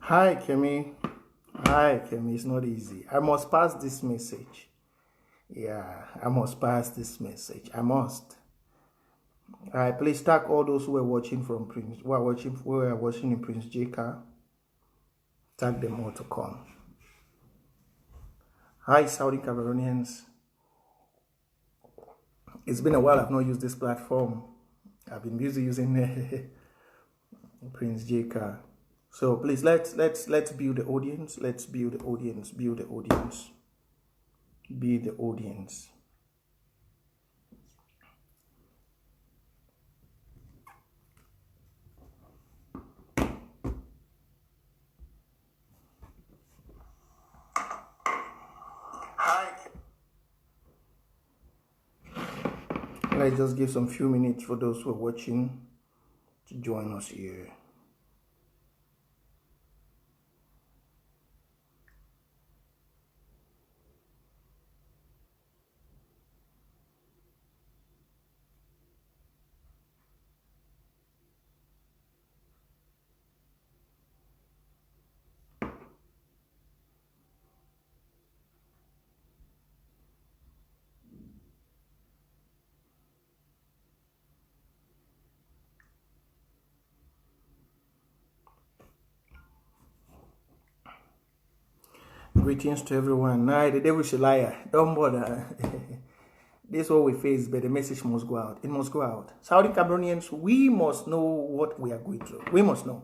Hi, Kemi. Hi, Kemi. It's not easy. I must pass this message. Yeah, I must pass this message. I must. All right, please tag all those who are watching from Prince, who are watching in Prince Jaka. Tag them all to come. Hi, Saudi Cameroonians. It's been a while I've not used this platform. I've been busy using Prince Jaka. So please let's build the audience. Let's build the audience. Build the audience. Be the audience. Hi. Let's just give some few minutes for those who are watching to join us here. Greetings to everyone. Nah, the devil is a liar. Don't bother. This is what we face, but the message must go out. It must go out. Saudi Cameroonians, we must know what we are going through. We must know.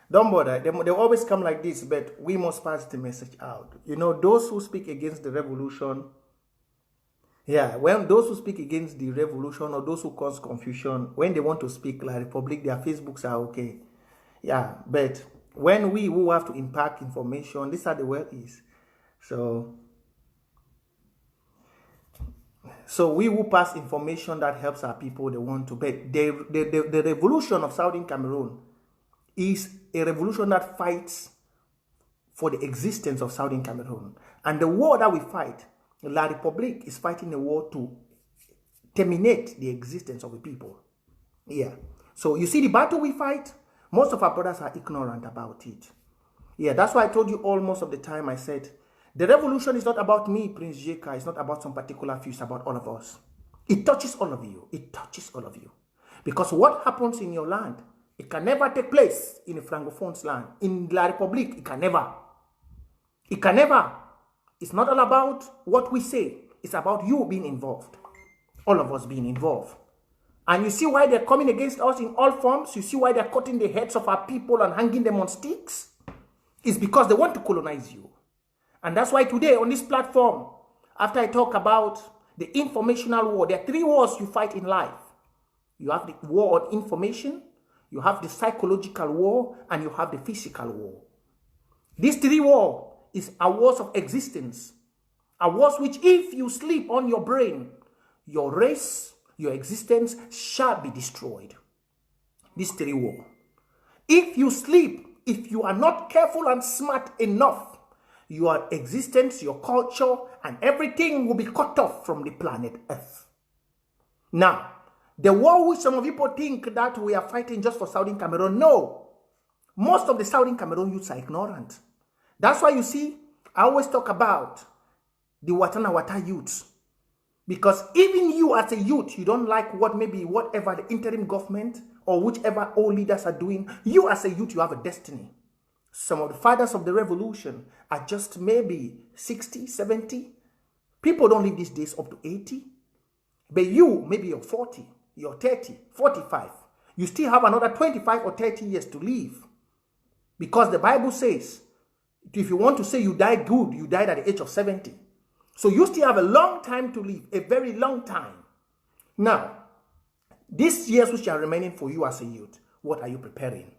Don't bother. They always come like this, but we must pass the message out. You know, those who speak against the revolution, when those who speak against the revolution or those who cause confusion, when they want to speak like Republic, their Facebooks are okay. Yeah, but when we who have to impact information, this is how the world is. So we will pass information that helps our people. They want to, but the revolution of Southern Cameroon is a revolution that fights for the existence of Southern Cameroon. And the war that we fight, La Republique is fighting a war to terminate the existence of the people. Yeah. So you see the battle we fight, most of our brothers are ignorant about it. Yeah, that's why I told you all most of the time. I said, the revolution is not about me, Prince Jaka. It's not about some particular few. It's about all of us. It touches all of you. It touches all of you. Because what happens in your land, it can never take place in a Francophone's land. In La Republique, it can never. It can never. It's not all about what we say. It's about you being involved. All of us being involved. And you see why they're coming against us in all forms? You see why they're cutting the heads of our people and hanging them on sticks? It's because they want to colonize you. And that's why today on this platform, after I talk about the informational war, there are 3 wars you fight in life. You have the war on information, you have the psychological war, and you have the physical war. These 3 wars is a wars of existence. A wars which if you sleep on your brain, your race, your existence shall be destroyed. These 3 wars. If you sleep, if you are not careful and smart enough, your existence, your culture, and everything will be cut off from the planet Earth. Now, the war which some of people think that we are fighting just for Southern Cameroon, no. Most of the Southern Cameroon youths are ignorant. That's why you see, I always talk about the Watana Wata youths. Because even you as a youth, you don't like whatever the interim government or whichever old leaders are doing. You as a youth, you have a destiny. Some of the fathers of the revolution are just maybe 60, 70. People don't live these days up to 80. But you, maybe you're 40, you're 30, 45. You still have another 25 or 30 years to live. Because the Bible says, if you want to say you died good, you died at the age of 70. So you still have a long time to live, a very long time. Now, these years which are remaining for you as a youth, what are you preparing?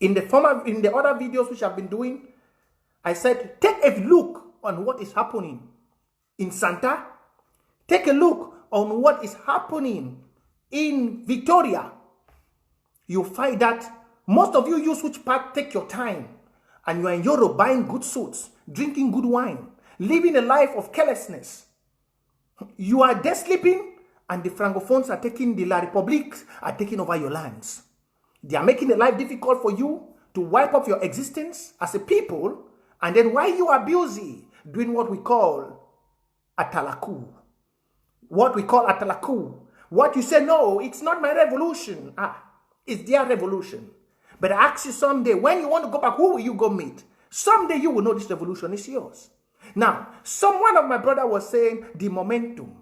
In the other videos which I've been doing, I said, take a look on what is happening in Santa. Take a look on what is happening in Victoria. You'll find that most of you use which part take your time and you are in Europe buying good suits, drinking good wine, living a life of carelessness. You are there sleeping and the Francophones are taking, the La Republique are taking over your lands. They are making the life difficult for you. to wipe up your existence as a people, and then while you are busy doing what we call atalaku. What we call atalaku. What you say, no, it's not my revolution. It's their revolution. But I ask you someday, when you want to go back, who will you go meet? Someday you will know this revolution is yours. Now, one of my brother was saying the momentum.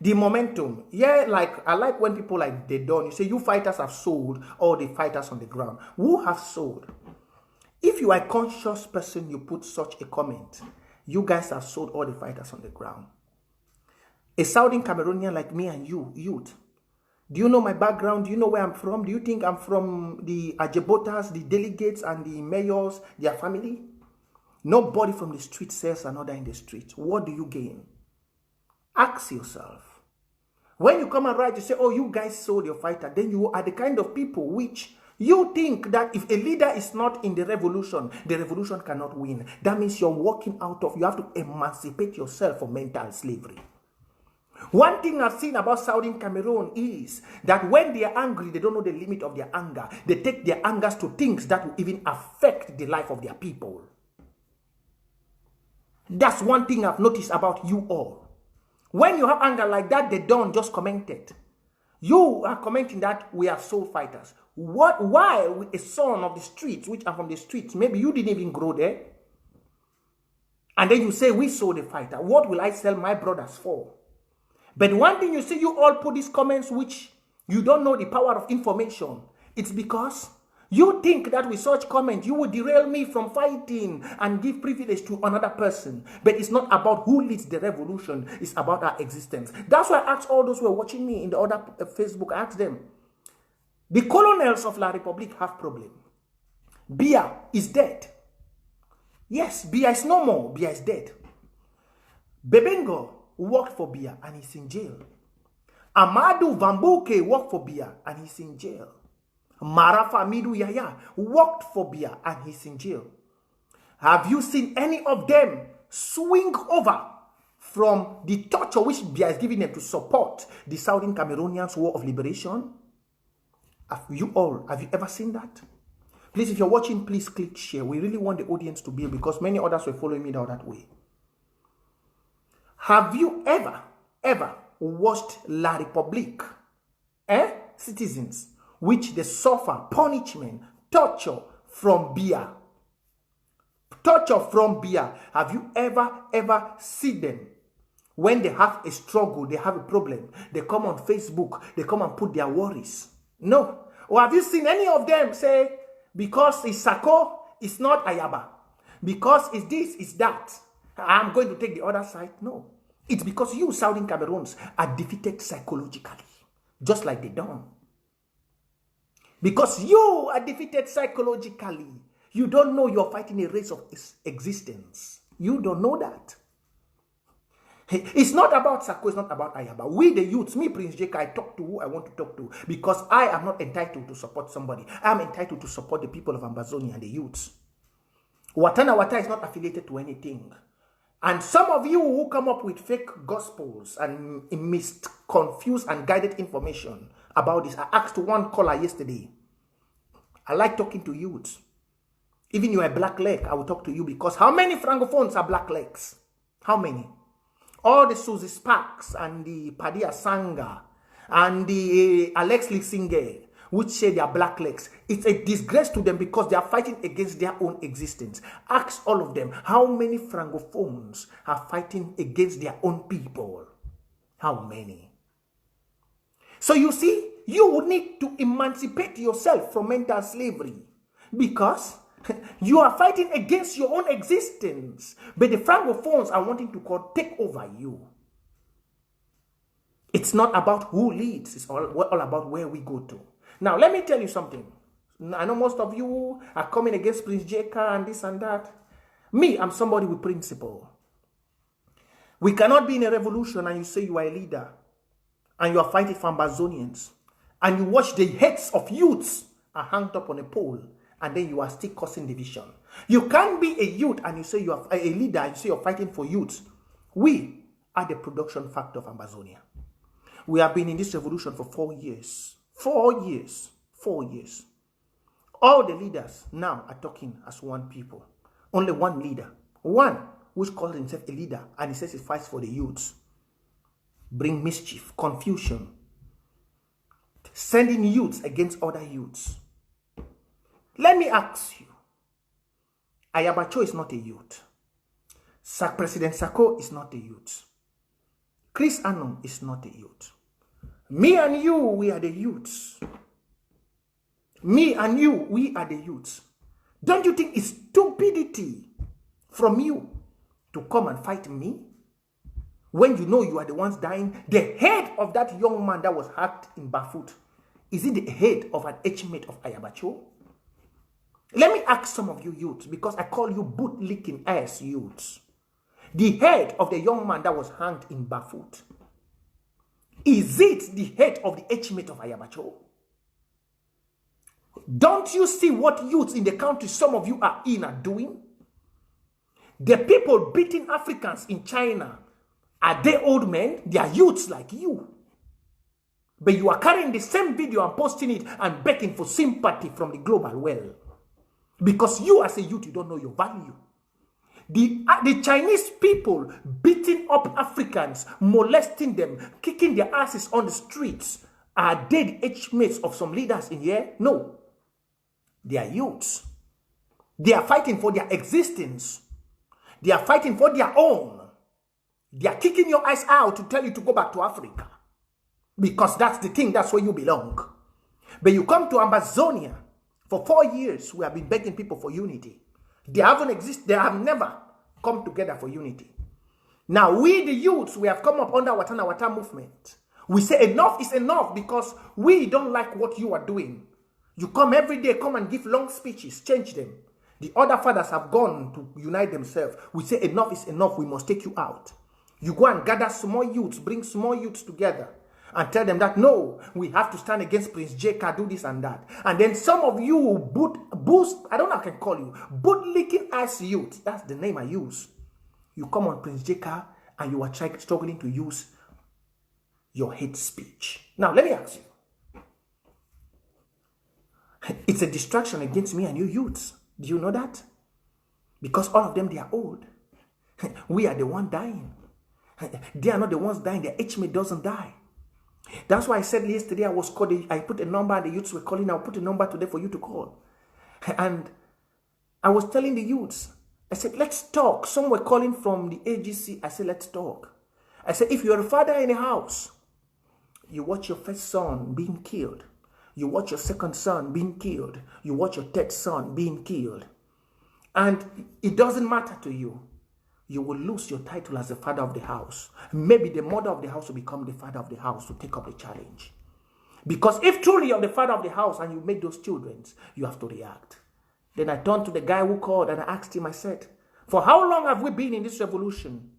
The momentum. Yeah, like I like when people like they don't. You say you fighters have sold all the fighters on the ground. Who have sold? If you are a conscious person, you put such a comment. You guys have sold all the fighters on the ground. A Southern Cameroonian like me and you, youth. Do you know my background? Do you know where I'm from? Do you think I'm from the Ajebotas, the delegates, and the mayors, their family? Nobody from the street sells another in the street. What do you gain? Ask yourself. When you come and write, you say, oh, you guys sold your fighter. Then you are the kind of people which you think that if a leader is not in the revolution cannot win. That means you're walking out of, you have to emancipate yourself from mental slavery. One thing I've seen about Southern Cameroon is that when they are angry, they don't know the limit of their anger. They take their angers to things that will even affect the life of their people. That's one thing I've noticed about you all. When you have anger like that, they don't just comment it. You are commenting that we are soul fighters. Why a son of the streets, which are from the streets, maybe you didn't even grow there. And then you say, we sold a fighter. What will I sell my brothers for? But one thing you see, you all put these comments which you don't know the power of information. It's because you think that with such comments, you will derail me from fighting and give privilege to another person. But it's not about who leads the revolution. It's about our existence. That's why I asked all those who are watching me in the other Facebook, I asked them, the colonels of La Republique have problem. Biya is dead. Yes, Biya is no more. Biya is dead. Bebengo worked for Biya and he's in jail. Amadou Vambuke worked for Biya and he's in jail. Marafa Midou Yaya worked for Biya and he's in jail. Have you seen any of them swing over from the torture which Biya is giving them to support the Southern Cameroonians' war of liberation? Have you ever seen that? Please, if you're watching, please click share. We really want the audience to build because many others were following me down that way. Have you ever watched La Republique? Citizens, which they suffer punishment, torture from Biya. Torture from Biya. Have you ever seen them? When they have a struggle, they have a problem, they come on Facebook, they come and put their worries. No. Or have you seen any of them say, because it's Sako, it's not Ayaba. Because it's this, it's that, I'm going to take the other side? No. It's because you, Southern Cameroons, are defeated psychologically. Just like they don't. Because you are defeated psychologically. You don't know you're fighting a race of existence. You don't know that. It's not about Sako, it's not about Ayaba. We the youths, me Prince Jake, I talk to who I want to talk to because I am not entitled to support somebody. I am entitled to support the people of Ambazonia and the youths. Watana Wata is not affiliated to anything. And some of you who come up with fake gospels and confused and guided information about this. I asked one caller yesterday. I like talking to youths. Even you are a black leg, I will talk to you because how many francophones are black legs? How many? All the Susie Sparks and the Padia Sanga and the Alex Lissinger, which say they are black legs. It's a disgrace to them because they are fighting against their own existence. Ask all of them, how many francophones are fighting against their own people? How many? So you see, you need to emancipate yourself from mental slavery because you are fighting against your own existence. But the francophones are wanting to take over you. It's not about who leads. It's all about where we go to. Now, let me tell you something. I know most of you are coming against Prince Jeka and this and that. Me, I'm somebody with principle. We cannot be in a revolution and you say you are a leader and you are fighting for Ambazonians and you watch the heads of youths are hanged up on a pole and then you are still causing division. You can't be a youth and you say you are a leader and you say you're fighting for youths. We are the production factor of Ambazonia. We have been in this revolution for 4 years. 4 years. 4 years. All the leaders now are talking as one people. Only one leader. One which calls himself a leader and he says he fights for the youths. Bring mischief, confusion. Sending youths against other youths. Let me ask you. Ayabacho is not a youth. President Sako is not a youth. Chris Anum is not a youth. Me and you, we are the youths. Me and you, we are the youths. Don't you think it's stupidity from you to come and fight me? When you know you are the ones dying, the head of that young man that was hacked in Bafut, is it the head of an H-mate of Ayabacho? Let me ask some of you youths, because I call you boot-licking ass youths. The head of the young man that was hanged in Bafut, is it the head of the H-mate of Ayabacho? Don't you see what youths in the country some of you are doing? The people beating Africans in China, are they old men? They are youths like you. But you are carrying the same video and posting it and begging for sympathy from the global well. Because you as a youth, you don't know your value. The Chinese people beating up Africans, molesting them, kicking their asses on the streets, are they the H-mates of some leaders in here? No. They are youths. They are fighting for their existence. They are fighting for their own. They are kicking your eyes out to tell you to go back to Africa. Because that's the thing, that's where you belong. But you come to Ambazonia. For 4 years, we have been begging people for unity. They have never come together for unity. Now, we the youths, we have come up under Watana Wata movement. We say enough is enough because we don't like what you are doing. You come every day, come and give long speeches, change them. The other fathers have gone to unite themselves. We say enough is enough, we must take you out. You go and gather small youths, bring small youths together and tell them that, no, we have to stand against Prince J.K., do this and that. And then some of you boost, I don't know how I can call you, boot-licking ass youth. That's the name I use. You come on Prince J.K. and you are struggling to use your hate speech. Now, let me ask you. It's a distraction against me and you youths. Do you know that? Because all of them, they are old. We are the one dying. They are not the ones dying. Their H-mate doesn't die. That's why I said yesterday I put a number and the youths were calling. I'll put a number today for you to call. And I was telling the youths, I said, let's talk. Some were calling from the AGC. I said, let's talk. I said, if you're a father in a house, you watch your first son being killed. You watch your second son being killed. You watch your third son being killed. And it doesn't matter to you. You will lose your title as the father of the house. Maybe the mother of the house will become the father of the house to take up the challenge. Because if truly you're the father of the house and you make those children, you have to react. Then I turned to the guy who called and I asked him, I said, for how long have we been in this revolution?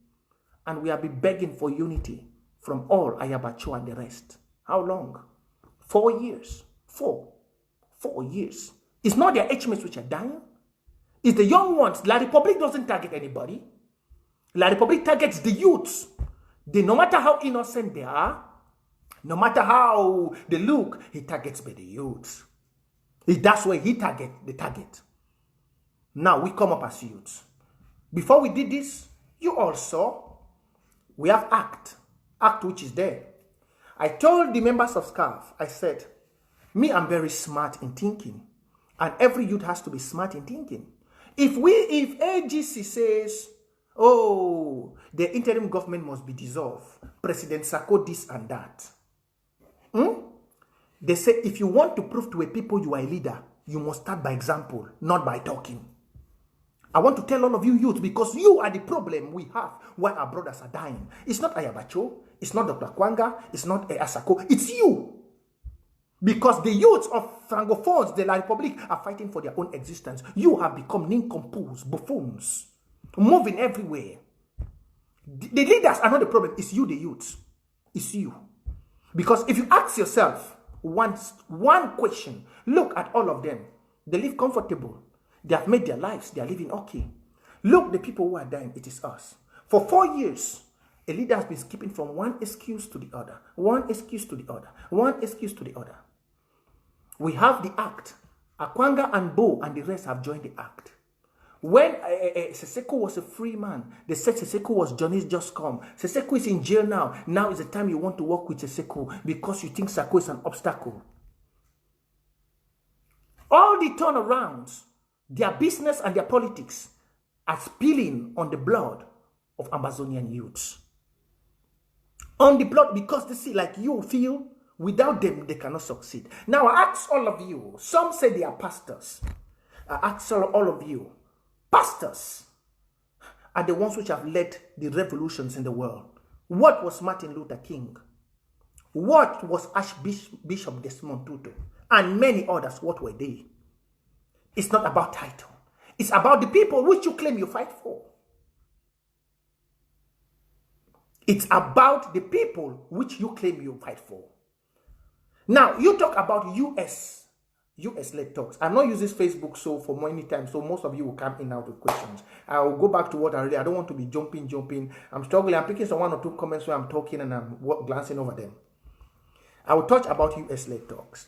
And we have been begging for unity from all Ayabacho and the rest. How long? 4 years. 4 years. It's not their H-mates which are dying. It's the young ones. La Republic doesn't target anybody. La Republic targets the youths. No matter how innocent they are, no matter how they look, he targets by the youths. That's where he targets the target. Now we come up as youths. Before we did this, you all saw, we have ACT which is there. I told the members of SCAF, I said, me, I'm very smart in thinking. And every youth has to be smart in thinking. If AGC says, oh, the interim government must be dissolved, President Sako this and that. They say, if you want to prove to a people you are a leader, you must start by example, not by talking. I want to tell all of you youth, because you are the problem we have why our brothers are dying. It's not Ayabacho, it's not Dr. Kwanga, it's not Asako, it's you. Because the youths of Francophones, the La Republique, are fighting for their own existence. You have become nincompoops, buffoons, moving everywhere. The leaders are not the problem, it's you, the youths. It's you. Because if you ask yourself one question, look at all of them. They live comfortable. They have made their lives. They are living okay. Look, the people who are dying, it is us. For 4 years, a leader has been skipping from one excuse to the other. One excuse to the other. One excuse to the other. We have the ACT Akwanga and Bo and the rest have joined the act. When Seseko was a free man, they said Seseko was Johnny's just come. Seseko is in jail now. Now is the time you want to work with Seseko because you think Seseko is an obstacle. All the turnarounds, their business and their politics are spilling on the blood of Ambazonian youths. On the blood, because they see, like you feel, without them, they cannot succeed. Now, I ask all of you, some say they are pastors. I ask all of you, pastors are the ones which have led the revolutions in the world. What was Martin Luther King? What was Archbishop Desmond Tutu? And many others, what were they? It's not about title. It's about the people which you claim you fight for. It's about the people which you claim you fight for. Now, you talk about US-led talks. I'm not using Facebook so for many times, so most of you will come in now with questions. I will go back to what I don't want to be jumping. I'm struggling. I'm picking some 1 or 2 comments where I'm talking and I'm glancing over them. I will touch about US-led talks.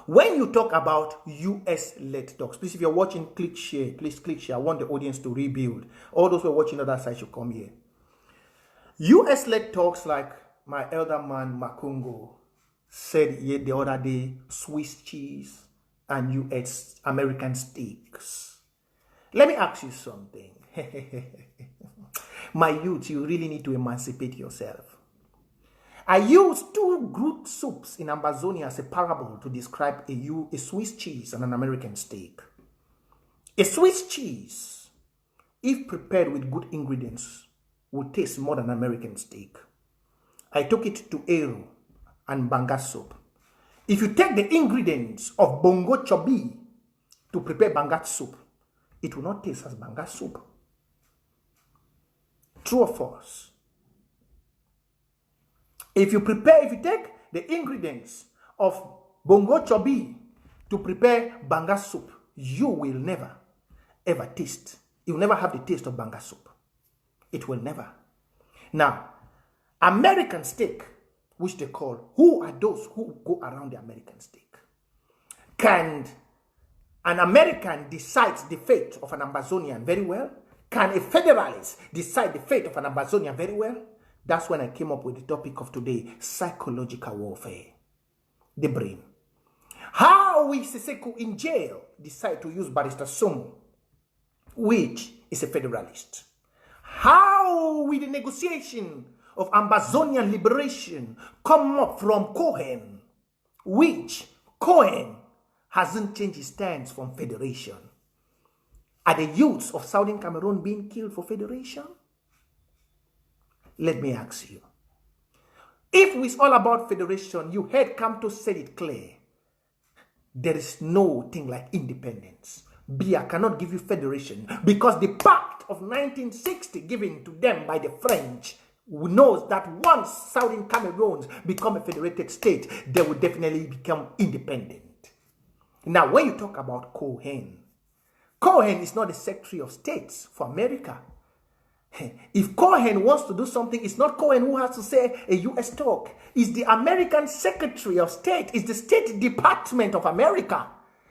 When you talk about US-led talks, please, if you're watching, click share. Please click share. I want the audience to rebuild. All those who are watching other sides should come here. US-led talks, like my elder man Makungo said the other day, Swiss cheese and US American steaks. Let me ask you something. My youth, you really need to emancipate yourself. I used 2 good soups in Ambazonia as a parable to describe a Swiss cheese and an American steak. A Swiss cheese, if prepared with good ingredients, will taste more than American steak. I took it to Eru and Banga soup. If you take the ingredients of Bongo Chobi to prepare Banga soup, it will not taste as Banga soup. True or false? If you take the ingredients of Bongo Chobi to prepare Banga soup, you will never, ever taste. You will never have the taste of Banga soup. It will never. Now, American steak, which they call, who are those who go around the American steak? Can an American decide the fate of an Ambazonian very well? Can a federalist decide the fate of an Ambazonian very well? That's when I came up with the topic of today, psychological warfare. The brain. How will Seseko in jail decide to use Barrister Somo, which is a federalist? How will the negotiation of Ambazonian liberation come up from Cohen, which Cohen hasn't changed his stance from federation? Are the youths of Southern Cameroon being killed for federation? Let me ask you. If it's all about federation, you heard Kamto said it clear. There is no thing like independence. Biya cannot give you federation because the pact of 1960 given to them by the French knows that once Southern Cameroons become a federated state, they will definitely become independent. Now, when you talk about Cohen is not the Secretary of States for America. If Cohen wants to do something, it's not Cohen who has to say a U.S. talk. It's the American Secretary of State. It's the State Department of America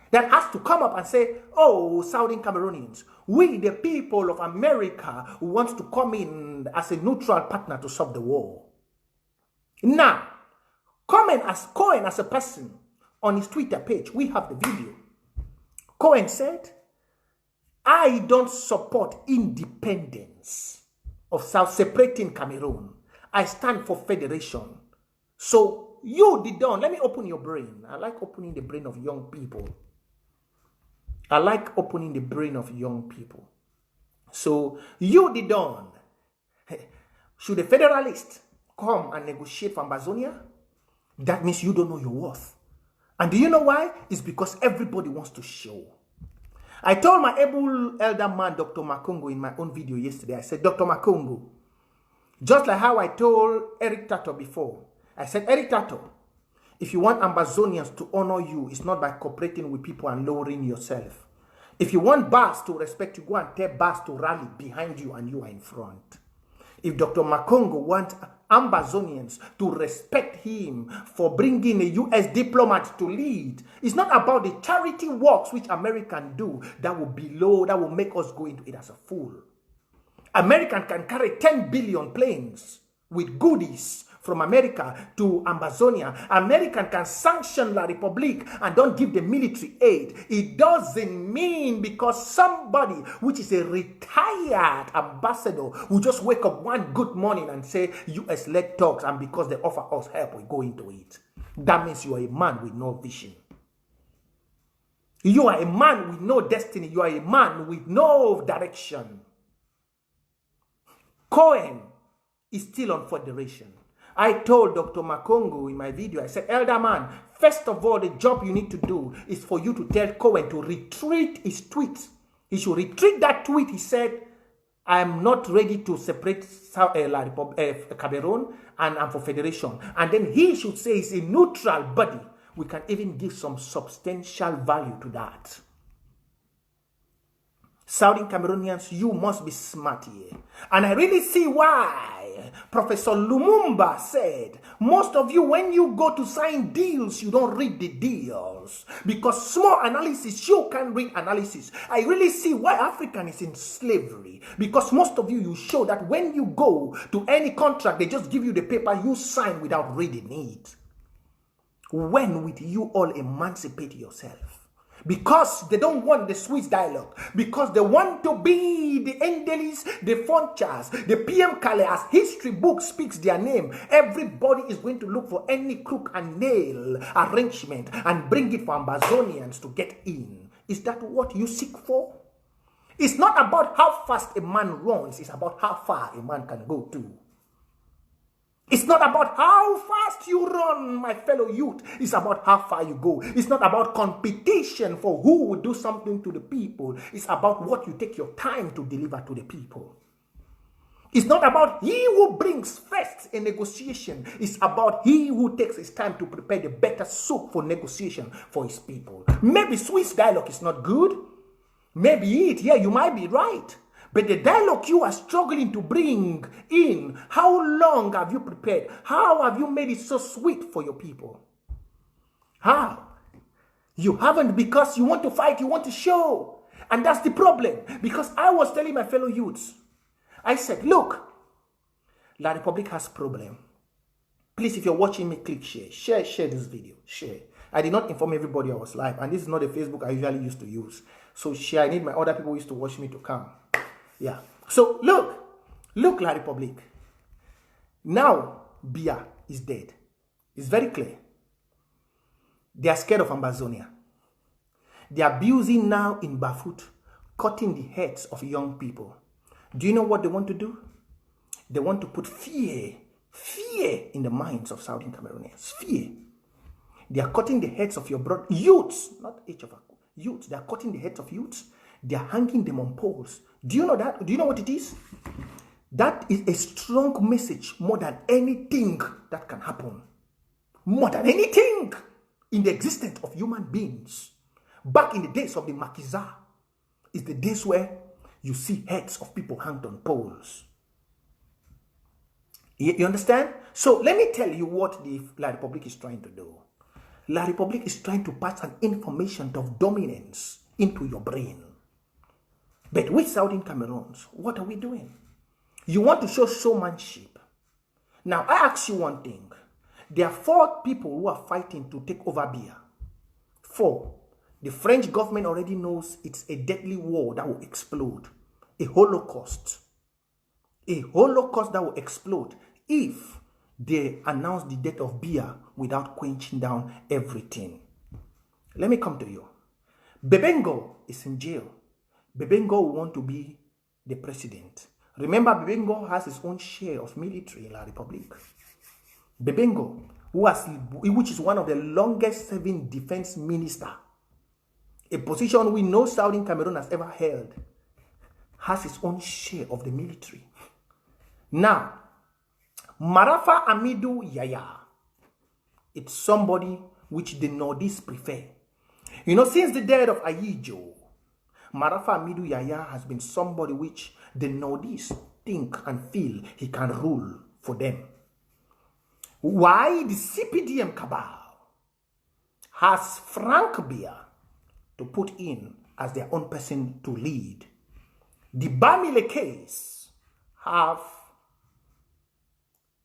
that has to come up and say, oh, Southern Cameroonians, we, the people of America, want to come in as a neutral partner to solve the war. Now, Cohen as a person on his Twitter page, we have the video. Cohen said, I don't support independence of separating Cameroon. I stand for federation. So you did done. Let me open your brain. I like opening the brain of young people. So you did done. Should a federalist come and negotiate for Ambazonia? That means you don't know your worth. And do you know why? It's because everybody wants to show. I told my able elder man, Dr. Makongo, in my own video yesterday, I said, Dr. Makongo, just like how I told Eric Tato before, I said, Eric Tato, if you want Ambazonians to honor you, it's not by cooperating with people and lowering yourself. If you want Bas to respect you, go and tell Bas to rally behind you and you are in front. If Dr. Makongo wants Ambazonians to respect him for bringing a U.S. diplomat to lead. It's not about the charity works which American do that will make us go into it as a fool. American can carry 10 billion planes with goodies from America to Ambazonia. American can sanction La Republique and don't give the military aid. It doesn't mean because somebody which is a retired ambassador will just wake up one good morning and say US-led talks, and because they offer us help, we go into it. That means you are a man with no vision. You are a man with no destiny. You are a man with no direction. Cohen is still on Federation. I told Dr. Makongo in my video, I said, elder man, first of all, the job you need to do is for you to tell Cohen to retreat his tweet. He should retreat that tweet. He said, I'm not ready to separate Cameroon and I'm for Federation. And then he should say he's a neutral body. We can even give some substantial value to that. Southern Cameroonians, you must be smart here. And I really see why Professor Lumumba said, most of you, when you go to sign deals, you don't read the deals. Because small analysis, you can read analysis. I really see why African is in slavery. Because most of you show that when you go to any contract, they just give you the paper, you sign without reading it. When will you all emancipate yourself? Because they don't want the Swiss dialogue. Because they want to be the Endelis, the Fonchas, the PM Calais. As history book speaks their name, everybody is going to look for any crook and nail arrangement and bring it for Ambazonians to get in. Is that what you seek for? It's not about how fast a man runs. It's about how far a man can go to. It's not about how fast you run, my fellow youth. It's about how far you go. It's not about competition for who will do something to the people. It's about what you take your time to deliver to the people. It's not about he who brings first a negotiation. It's about he who takes his time to prepare the better soup for negotiation for his people. Maybe Swiss dialogue is not good. Maybe it, yeah, you might be right. But the dialogue you are struggling to bring in, how long have you prepared? How have you made it so sweet for your people? How? You haven't, because you want to fight, you want to show. And that's the problem. Because I was telling my fellow youths, I said, look, La Republique has problem. Please, if you're watching me, click share. Share this video. Share. I did not inform everybody I was live. And this is not a Facebook I usually used to use. So share. I need my other people who used to watch me to come. Yeah. So look, La Republique. Now, Biya is dead. It's very clear. They are scared of Ambazonia. They are abusing now in Bafut, cutting the heads of young people. Do you know what they want to do? They want to put fear in the minds of Southern Cameroonians. Fear. They are cutting the heads of your brother, youths, not each of us, youths. They are cutting the heads of youths. They are hanging them on poles. Do you know that? Do you know what it is? That is a strong message more than anything that can happen. More than anything in the existence of human beings. Back in the days of the Makiza, is the days where you see heads of people hanged on poles. You understand? So let me tell you what the La Republique is trying to do. La Republique is trying to pass an information of dominance into your brain. But with Southern Cameroons, what are we doing? You want to show showmanship. Now, I ask you one thing. There are 4 people who are fighting to take over Biya. 4. The French government already knows it's a deadly war that will explode. A holocaust. A holocaust that will explode if they announce the death of Biya without quenching down everything. Let me come to you. Bebengo is in jail. Bebengo will want to be the president. Remember, Bebengo has his own share of military in La Republique. Bebengo, which is one of the longest serving defense minister, a position we know Southern Cameroon has ever held, has his own share of the military. Now, Marafa Amidou Yaya, it's somebody which the Nordists prefer. You know, since the death of Ayijo, Marafa Amidou Yaya has been somebody which the Nordists think and feel he can rule for them. Why the CPDM cabal has Frank Biya to put in as their own person to lead. The Bamile case have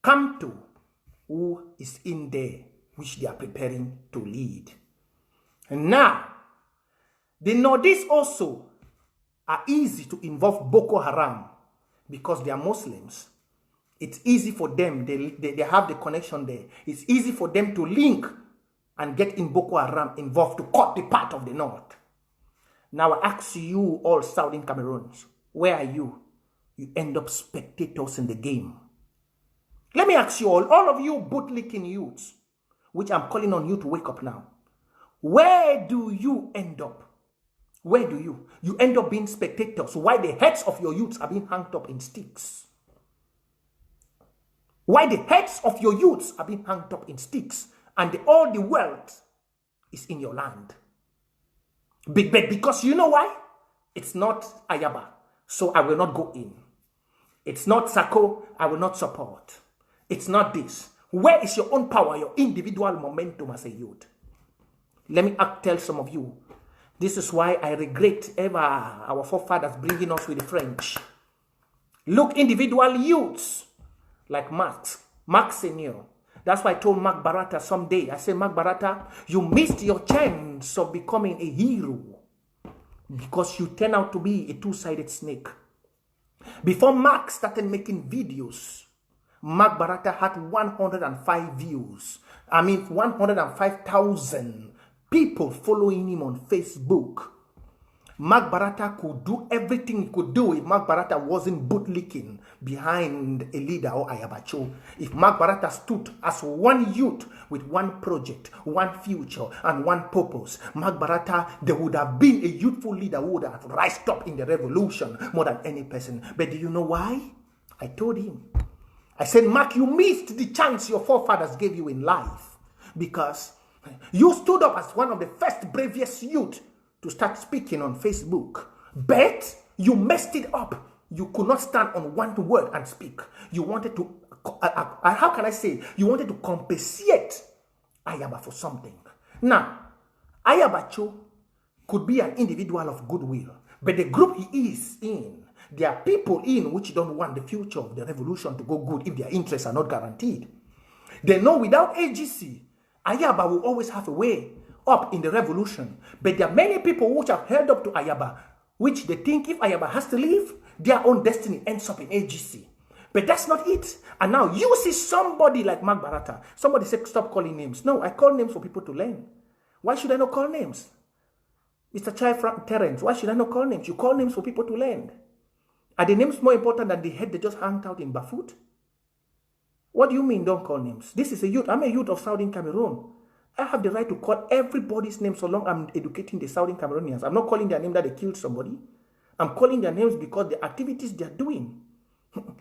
come to who is in there, which they are preparing to lead. And now, the Northeast also are easy to involve Boko Haram because they are Muslims. It's easy for them. They have the connection there. It's easy for them to link and get in Boko Haram involved to cut the part of the North. Now I ask you all Southern Cameroons, where are you? You end up spectators in the game. Let me ask you all of you bootlicking youths, which I'm calling on you to wake up now. Where do you end up? Where do you? You end up being spectators. Why the heads of your youths are being hanged up in sticks? Why the heads of your youths are being hanged up in sticks and all the wealth is in your land? Because you know why? It's not Ayaba, so I will not go in. It's not Sako, I will not support. It's not this. Where is your own power, your individual momentum as a youth? Let me tell some of you. This is why I regret ever our forefathers bringing us with the French. Look, individual youths like Marx Senior. That's why I told Mark Barata someday. I said, Mark Barata, you missed your chance of becoming a hero because you turn out to be a two-sided snake. Before Mark started making videos, Mark Barata had 105 views. 105,000 people following him on Facebook. Mark Barata could do everything he could do if Mark Barata wasn't bootlicking behind a leader or Ayabacho. If Mark Barata stood as one youth with one project, one future, and one purpose, Mark Barata, there would have been a youthful leader who would have rised up in the revolution more than any person. But do you know why? I told him. I said, Mark, you missed the chance your forefathers gave you in life because you stood up as one of the first bravest youth to start speaking on Facebook. But you messed it up. You could not stand on one word and speak. You wanted to, how can I say, you wanted to compensate Ayaba for something. Now, Ayabacho could be an individual of goodwill, but the group he is in, there are people in which don't want the future of the revolution to go good if their interests are not guaranteed. They know without AGC, Ayaba will always have a way up in the revolution. But there are many people which have held up to Ayaba, which they think if Ayaba has to leave, their own destiny ends up in AGC. But that's not it. And now you see somebody like Mark Barata. Somebody said, stop calling names. No, I call names for people to learn. Why should I not call names? Mr. Chai Frank Terence, why should I not call names? You call names for people to learn. Are the names more important than the head they just hung out in Bafut? What do you mean don't call names? This is a youth. I'm a youth of Southern Cameroon. I have the right to call everybody's name so long I'm educating the Southern Cameroonians. I'm not calling their name that they killed somebody. I'm calling their names because the activities they're doing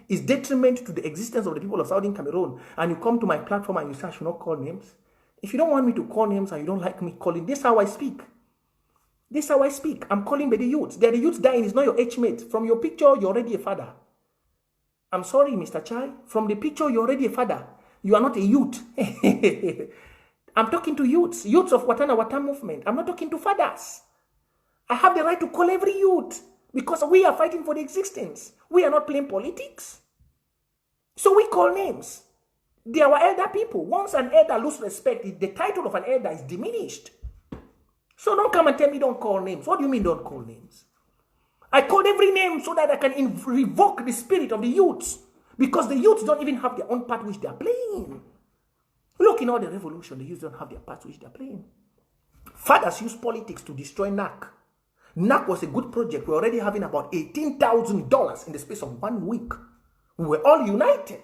is detriment to the existence of the people of Southern Cameroon. And you come to my platform and you say I should not call names. If you don't want me to call names and you don't like me calling, this is how I speak. This is how I speak. I'm calling by the youths. They're the youths dying. It's not your age mate. From your picture, you're already a father. I'm sorry, Mr. Chai. From the picture, you're already a father. You are not a youth. I'm talking to youths. Youths of Watana Wata movement. I'm not talking to fathers. I have the right to call every youth because we are fighting for the existence. We are not playing politics. So we call names. They are our elder people. Once an elder loses respect, the title of an elder is diminished. So don't come and tell me don't call names. What do you mean don't call names? I called every name so that I can revoke the spirit of the youths. Because the youths don't even have their own part which they are playing. Look, in all the revolution, the youths don't have their part which they are playing. Fathers use politics to destroy NAC. NAC was a good project. We're already having about $18,000 in the space of 1 week. We were all united.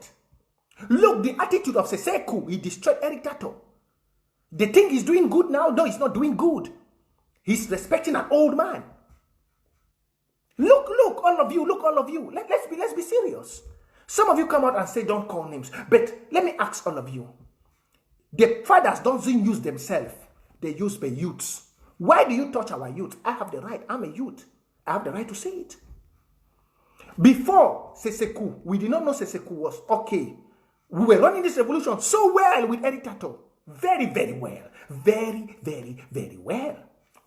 Look, the attitude of Seseku, he destroyed Eric Tato. They think he's doing good now. No, he's not doing good. He's respecting an old man. Look, all of you, Let's be serious. Some of you come out and say, don't call names. But let me ask all of you. The fathers don't use themselves. They use the youths. Why do you touch our youth? I have the right. I'm a youth. I have the right to say it. Before Seseku, we did not know Seseku was okay We were running this revolution so well with Eric Tato. Very, very well. Very, very, very well.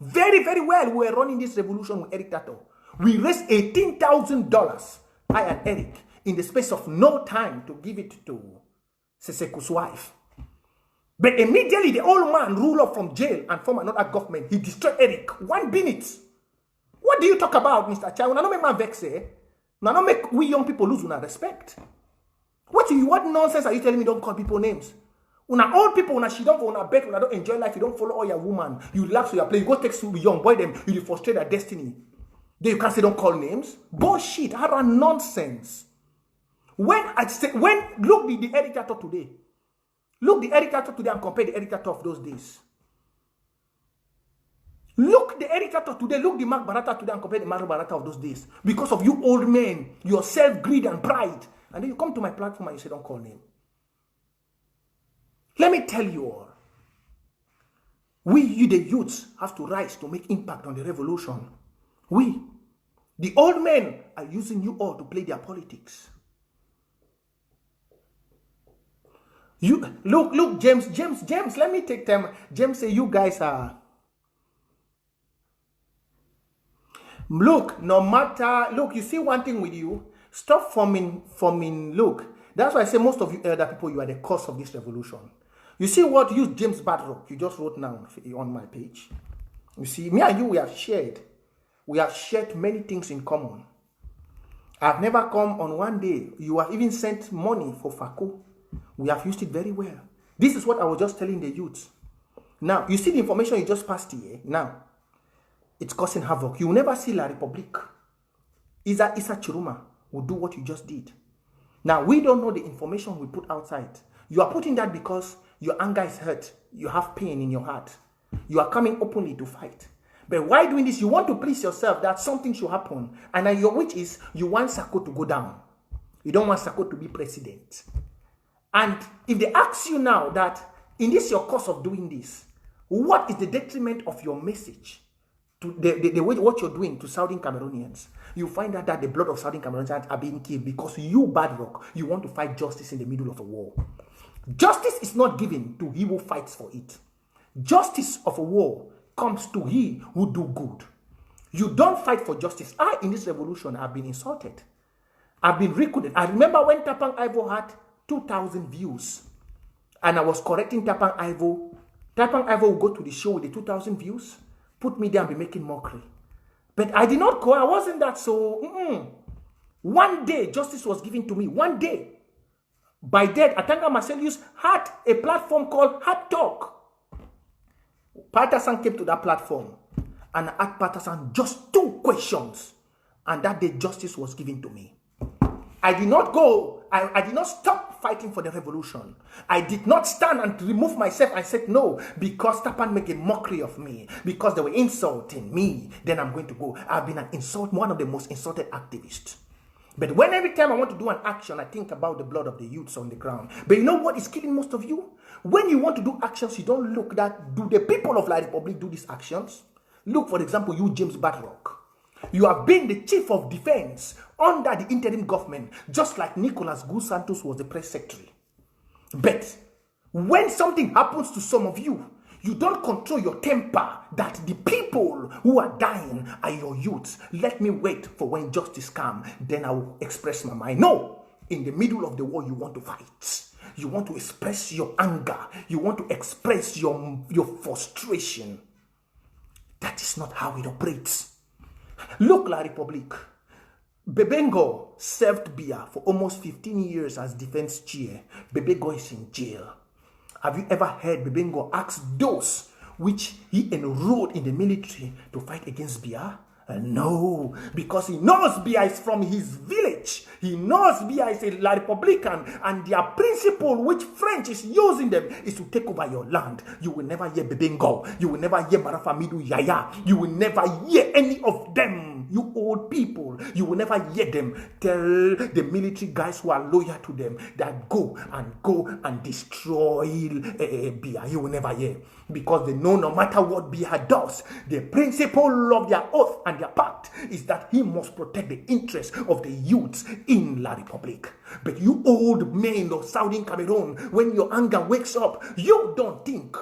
Very, very well. We were running this revolution with Eric Tato. We raised $18,000, I and Eric, in the space of no time to give it to Seseku's wife. But immediately the old man ruled up from jail and formed another government. He destroyed Eric. 1 minute. What do you talk about, Mr. Chai? Una no make man vex, eh? Una no make we young people lose una respect. What nonsense are you telling me? Don't call people names. Una old people, una she don't for una bed, una don't enjoy life, you don't follow all your woman. You relax with your play, you go take some young boy them, you frustrate their destiny. Then you can't say don't call names. Bullshit, how nonsense. When look the Eric Tato today. Look the Eric Tato today and compare the Eric Tato of those days. Look the Eric Tato today, look the Mark Barata today and compare the Mark Barata of those days. Because of you old men, your self-greed and pride. And then you come to my platform and you say don't call name. Let me tell you all. We, the youths, have to rise to make impact on the revolution. We, the old men, are using you all to play their politics. You look, James, let me take time. James say you guys are. Look, no matter, look, you see one thing with you, stop forming, look, that's why I say most of you elder people, you are the cause of this revolution. You see what you James Badrock, you just wrote now on my page. You see, me and you, we have shared many things in common. I've never come on one day. You have even sent money for Fako. We have used it very well. This is what I was just telling the youth. Now, you see the information you just passed here. Now, it's causing havoc. You will never see La Republique. Isa Chiruma will do what you just did. Now, we don't know the information we put outside. You are putting that because your anger is hurt. You have pain in your heart. You are coming openly to fight. But why doing this? You want to please yourself that something should happen. And which is, you want Sako to go down. You don't want Sako to be president. And if they ask you now that, in this your course of doing this, what is the detriment of your message to the way what you're doing to Southern Cameroonians? You find out that the blood of Southern Cameroonians are being killed because you, Badrock, you want to fight justice in the middle of a war. Justice is not given to he who fights for it. Justice of a war comes to he who do good. You don't fight for justice. I, in this revolution, have been insulted. I've been recruited. I remember when Tapang Ivo had 2,000 views. And I was correcting Tapang Ivo. Tapang Ivo will go to the show with the 2,000 views, put me there and be making mockery. But I did not go. I wasn't that so. One day, justice was given to me. One day. By that, Atanga Marcelius had a platform called Hard Talk. Patterson came to that platform and I asked Patterson just 2 questions. And that day, justice was given to me. I did not go. I did not stop fighting for the revolution. I did not stand and remove myself and said no because Tapan made a mockery of me because they were insulting me. Then I'm going to go. I've been one of the most insulted activists. But when every time I want to do an action, I think about the blood of the youths on the ground. But you know what is killing most of you? When you want to do actions, you don't look that, do the people of La Republic do these actions? Look, for example, you, James Badrock. You have been the chief of defense under the interim government, just like Nicolas Gus Santos was the press secretary. But when something happens to some of you, you don't control your temper that the people who are dying are your youths. Let me wait for when justice comes, then I will express my mind. No, in the middle of the war, you want to fight. You want to express your anger. You want to express your frustration. That is not how it operates. Look, La Republique. Bebengo served Biya for almost 15 years as defense chair. Bebengo is in jail. Have you ever heard Bebengo ask those which he enrolled in the military to fight against Biya? No, because he knows Biya is from his village. He knows Biya is a La Republican, and their principle, which French is using them, is to take over your land. You will never hear Bebengo. You will never hear Marafamidu Yaya. You will never hear any of them You old people, you will never hear them tell the military guys who are loyal to them that go and destroy Biya. You will never hear. Because they know no matter what Biya does, the principle of their oath and their pact is that he must protect the interests of the youths in La Republic. But you old men of Southern Cameroon, when your anger wakes up, you don't think.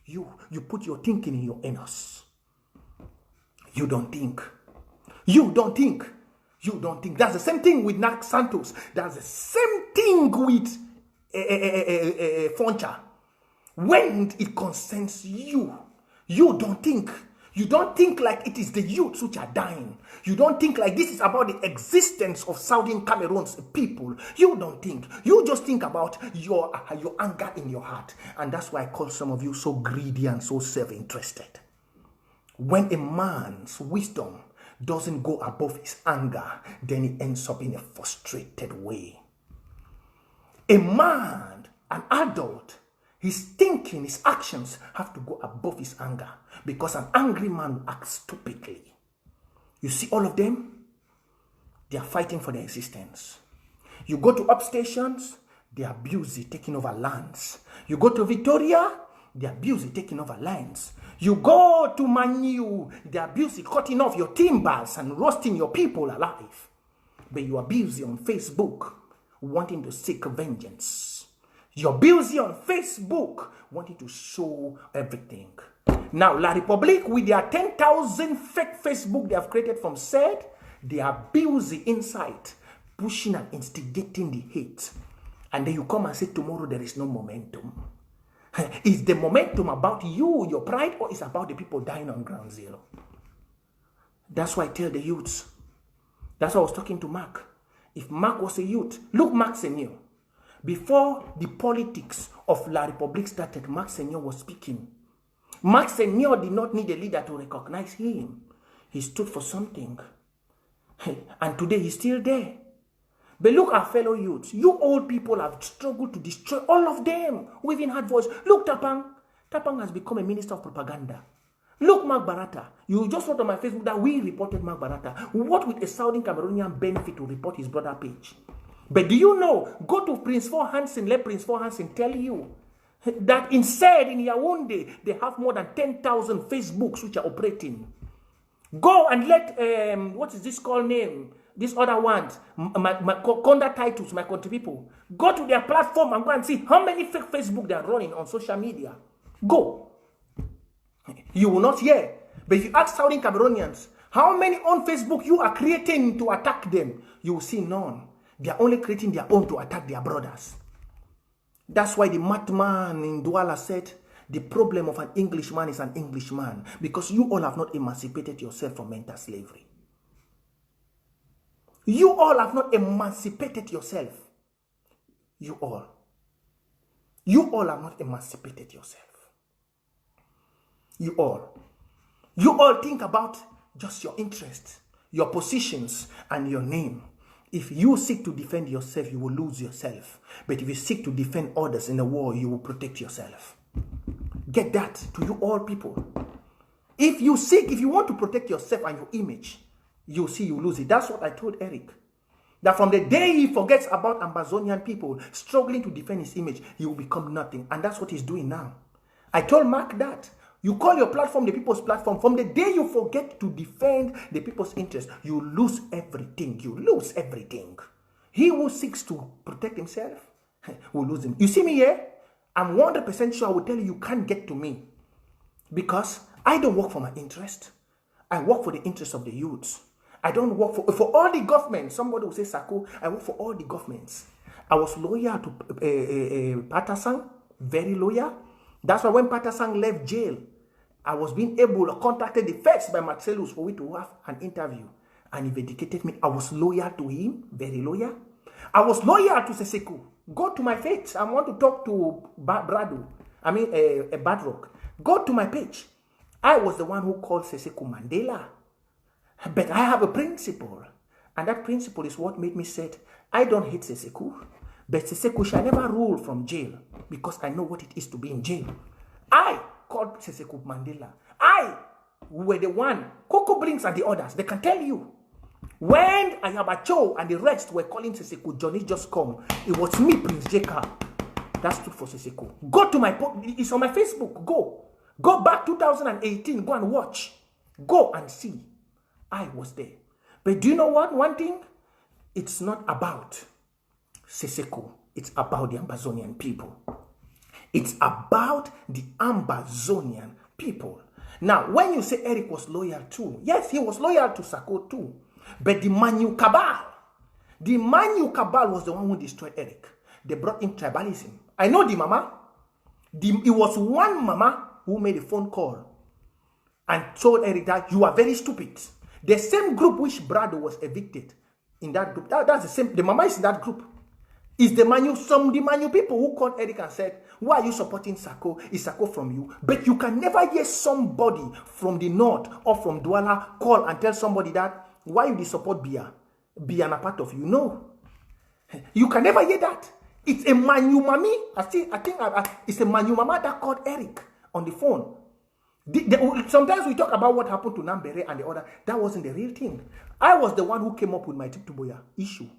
You put your thinking in your anus. You don't think. You don't think. You don't think. That's the same thing with Nak Santos. That's the same thing with Foncha. When it concerns you, you don't think. You don't think like it is the youths which are dying. You don't think like this is about the existence of Southern Cameroon's people. You don't think. You just think about your anger in your heart. And that's why I call some of you so greedy and so self-interested. When a man's wisdom doesn't go above his anger, then he ends up in a frustrated way. A man, an adult, his thinking, his actions have to go above his anger, because an angry man will act stupidly. You see all of them? They are fighting for their existence. You go to upstations, they are busy taking over lands. You go to Victoria, they are busy taking over lands. You go to Manu, they are busy cutting off your timbers and roasting your people alive. But you are busy on Facebook wanting to seek vengeance. You're busy on Facebook wanting to show everything. Now, La Republique, with their 10,000 fake Facebook they have created from said, they are busy inside pushing and instigating the hate. And then you come and say tomorrow there is no momentum. Is the momentum about you, your pride, or is about the people dying on ground zero? That's why I tell the youths. That's why I was talking to Mark. If Mark was a youth, look, Mark Senior. Before the politics of La Republique started, Mark Senior was speaking. Mark Senior did not need a leader to recognize him. He stood for something. And today he's still there. But look, our fellow youths, you old people have struggled to destroy all of them. We've even had voice. Look, Tapang. Tapang has become a minister of propaganda. Look, Mark Barata. You just wrote on my Facebook that we reported Mark Barata. What would a Southern Cameroonian benefit to report his brother page? But do you know, go to Prince 4 Hansen, let Prince 4 Hansen tell you that instead in Yaoundé, they have more than 10,000 Facebooks which are operating. Go and let, what is this called name? These other ones, my Conda titles, my country people. Go to their platform and go and see how many fake Facebook they are running on social media. Go. You will not hear. But if you ask Southern Cameroonians, how many on Facebook you are creating to attack them, you will see none. They are only creating their own to attack their brothers. That's why the madman in Douala said, the problem of an Englishman is an Englishman, because you all have not emancipated yourself from mental slavery. You all have not emancipated yourself. You all. You all have not emancipated yourself. You all. You all think about just your interests, your positions, and your name. If you seek to defend yourself, you will lose yourself. But if you seek to defend others in a war, you will protect yourself. Get that to you all people. If you want to protect yourself and your image, you see you lose it. That's what I told Eric. That from the day he forgets about Ambazonian people struggling to defend his image, he will become nothing. And that's what he's doing now. I told Mark that. You call your platform the people's platform. From the day you forget to defend the people's interest, you lose everything. You lose everything. He who seeks to protect himself will lose him. You see me here? I'm 100% sure I will tell you, you can't get to me. Because I don't work for my interest. I work for the interest of the youths. I don't work for all the governments. Somebody will say, Sako, I work for all the governments. I was loyal to Patasang, very loyal. That's why when Patasang left jail, I was being able to contact the first by Marcellus for we to have an interview. And he vindicated me. I was loyal to him, very loyal. I was loyal to Seseku. Go to my page. I want to talk to Badrock. Go to my page. I was the one who called Seseku Mandela. But I have a principle. And that principle is what made me say, I don't hate Seseku. But Seseku shall never rule from jail. Because I know what it is to be in jail. I called Seseku Mandela. I were the one, Coco Blinks and the others, they can tell you. When Ayabacho and the rest were calling Seseko, Johnny just come, it was me, Prince Jeka, that stood for Seseko. Go to my, it's on my Facebook, go back 2018, go and watch, go and see. I was there. But do you know what? One thing, it's not about Seseko, it's about the Ambazonian people. It's about the Ambazonian people. Now, when you say Eric was loyal too, yes, he was loyal to Sako too. But the Manu Cabal was the one who destroyed Eric. They brought in tribalism. I know the mama. It was one mama who made a phone call and told Eric that you are very stupid. The same group which Brado was evicted in that group. That's the same. The mama is in that group. It's the Manu people who called Eric and said, why are you supporting Sako? Is Sako from you? But you can never hear somebody from the north or from Douala call and tell somebody that, why you support Bia? Bia a part of you. No. You can never hear that. It's a Manu Mami. I think it's a Manu Mama that called Eric on the phone. Sometimes we talk about what happened to Nambere and the other. That wasn't the real thing. I was the one who came up with my Tip to Boya issue.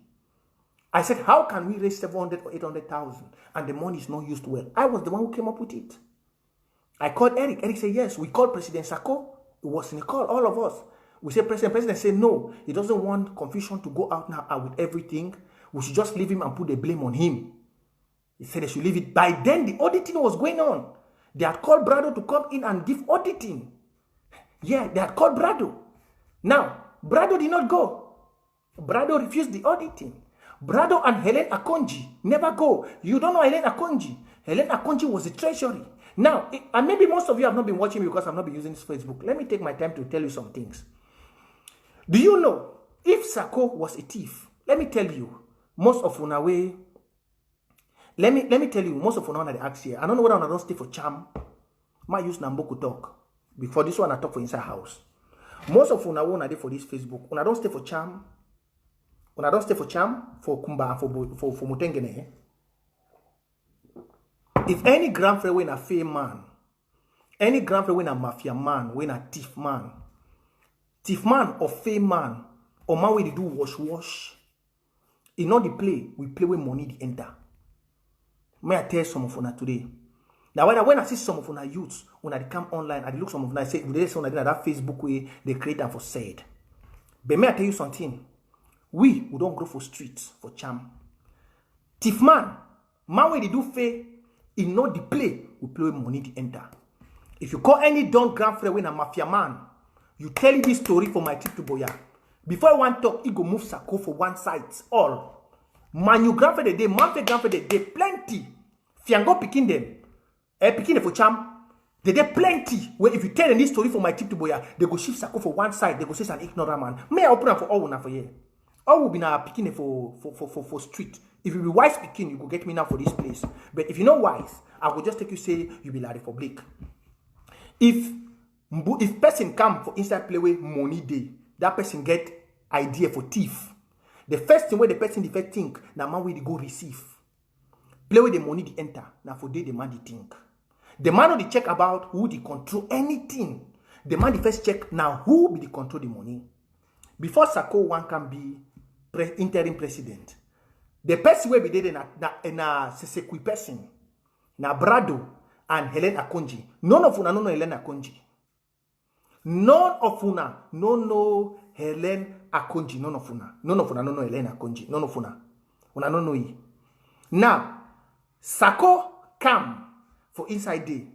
I said, how can we raise 700 or 800,000 and the money is not used well? I was the one who came up with it. I called Eric. Eric said, yes. We called President Sako. It was in a call, all of us. We said, President said, no. He doesn't want confusion to go out now with everything. We should just leave him and put the blame on him. He said they should leave it. By then, the auditing was going on. They had called Brado to come in and give auditing. Yeah, they had called Brado. Now, Brado did not go. Brado refused the auditing. Brado and Helen Akonji never go. You don't know Helen Akonji. Helen Akonji was the treasury. Now, and maybe most of you have not been watching me because I've not been using this Facebook. Let me take my time to tell you some things. Do you know, if Sako was a thief, let me tell you, most of Unawe, let me tell you, most of Unawe they ask here, I don't know whether I don't stay for charm. My use Namboku talk. Before this one, I talk for inside house. Most of Unawe are there for this Facebook. Una don't stay for charm. Una don't stay for charm, for Kumba, for Mutengene. If any grandfather when a fair man, any grandfather when a mafia man, when a thief man or fair man, or man we do wash. In all the play, we play with money the enter. May I tell some of you today? Now when I see some of you youths, when I come online, I look some of you, I say, they say that Facebook way, they create them for said. But may I tell you something? We don't grow for streets, for charm. Thief man when they do fair, in not the play, we play with money the enter. If you call any don grandfather when a mafia man, you tell him this story for my trip to Boya. Before I want to talk, he go move Sako for one side. All. Manu grandfather day, Manfe grandfather day, plenty. Fiango picking them. Picking them for charm. They plenty. Where if you tell them this story for my trip to Boya, they go shift Sako for one side. They go say it's an ignorant man. May I open up for all now for here? All will be now picking for street. If you be wise speaking, you go get me now for this place. But if you're not wise, I will just take you say you be like public. If person come for inside play with money day, that person get idea for thief. The first thing where the person the first think, now man will go receive. Play with the money the enter. Now for day the man the think. The man will check about who the control anything. The man the first check now who be the control the money. Before Sako one can be interim president. The person will be there na Sesekui person. Na Brado and Helen Akonji. None of una no Helen Akonji. None of una no Helen Akonji. None of una no Helen Akonji. None of una. Una no yi. Now, Sako come for inside day.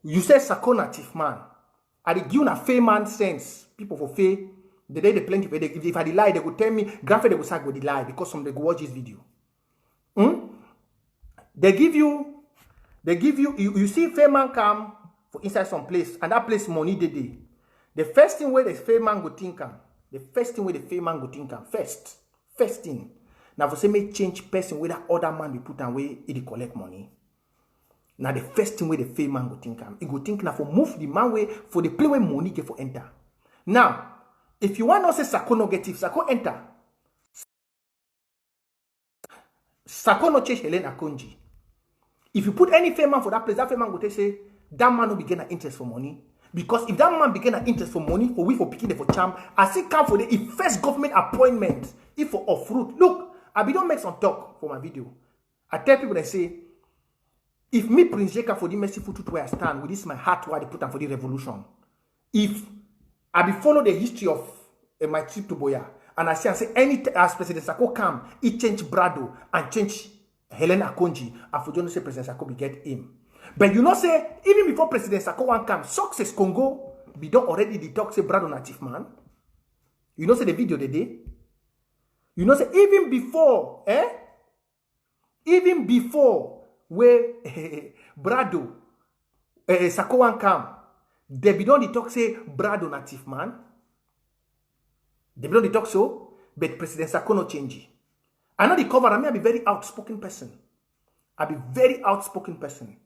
You say Sako na thief man. I dey give una fair man sense. People for fair. The day they plenty. If I lie, they go tell me. Grandfather go say go the lie because some they go watch this video. They give you. You see fair man come for inside some place and that place money they day. The first thing where the fair man go think first thing. Now for say me change person where that other man be put away, he collect money. Now the first thing where the fair man go think he go think now for move the man way for the play where money get for enter. Now, if you want to say Sako no get if Sako enter. Sako no change Helen Akonji. If you put any fair man for that place, that fair man go say that man no be getting interest for money. Because if that man begin an interest for money, for we for picking for charm, I see come for the first government appointment, if for off route. Look, I be don't make some talk for my video. I tell people that say, if me Prince Jeka for the merciful truth where I stand, with this my heart where they put on for the revolution. If I be follow the history of my trip to Boya, and I say any as President Sako come, he change Brado and change Helena Akonji, and for John say President Sako be get him. But you know say, even before President Sako one come, Success Congo be done already the talk say Brado native man. You know say the video the day. You know say even before, even before where Brado Sako one come, they be done the talk say Brado native man. They be done the talk so, but President Sako no change. I know the cover. I be very outspoken person. I be very outspoken person.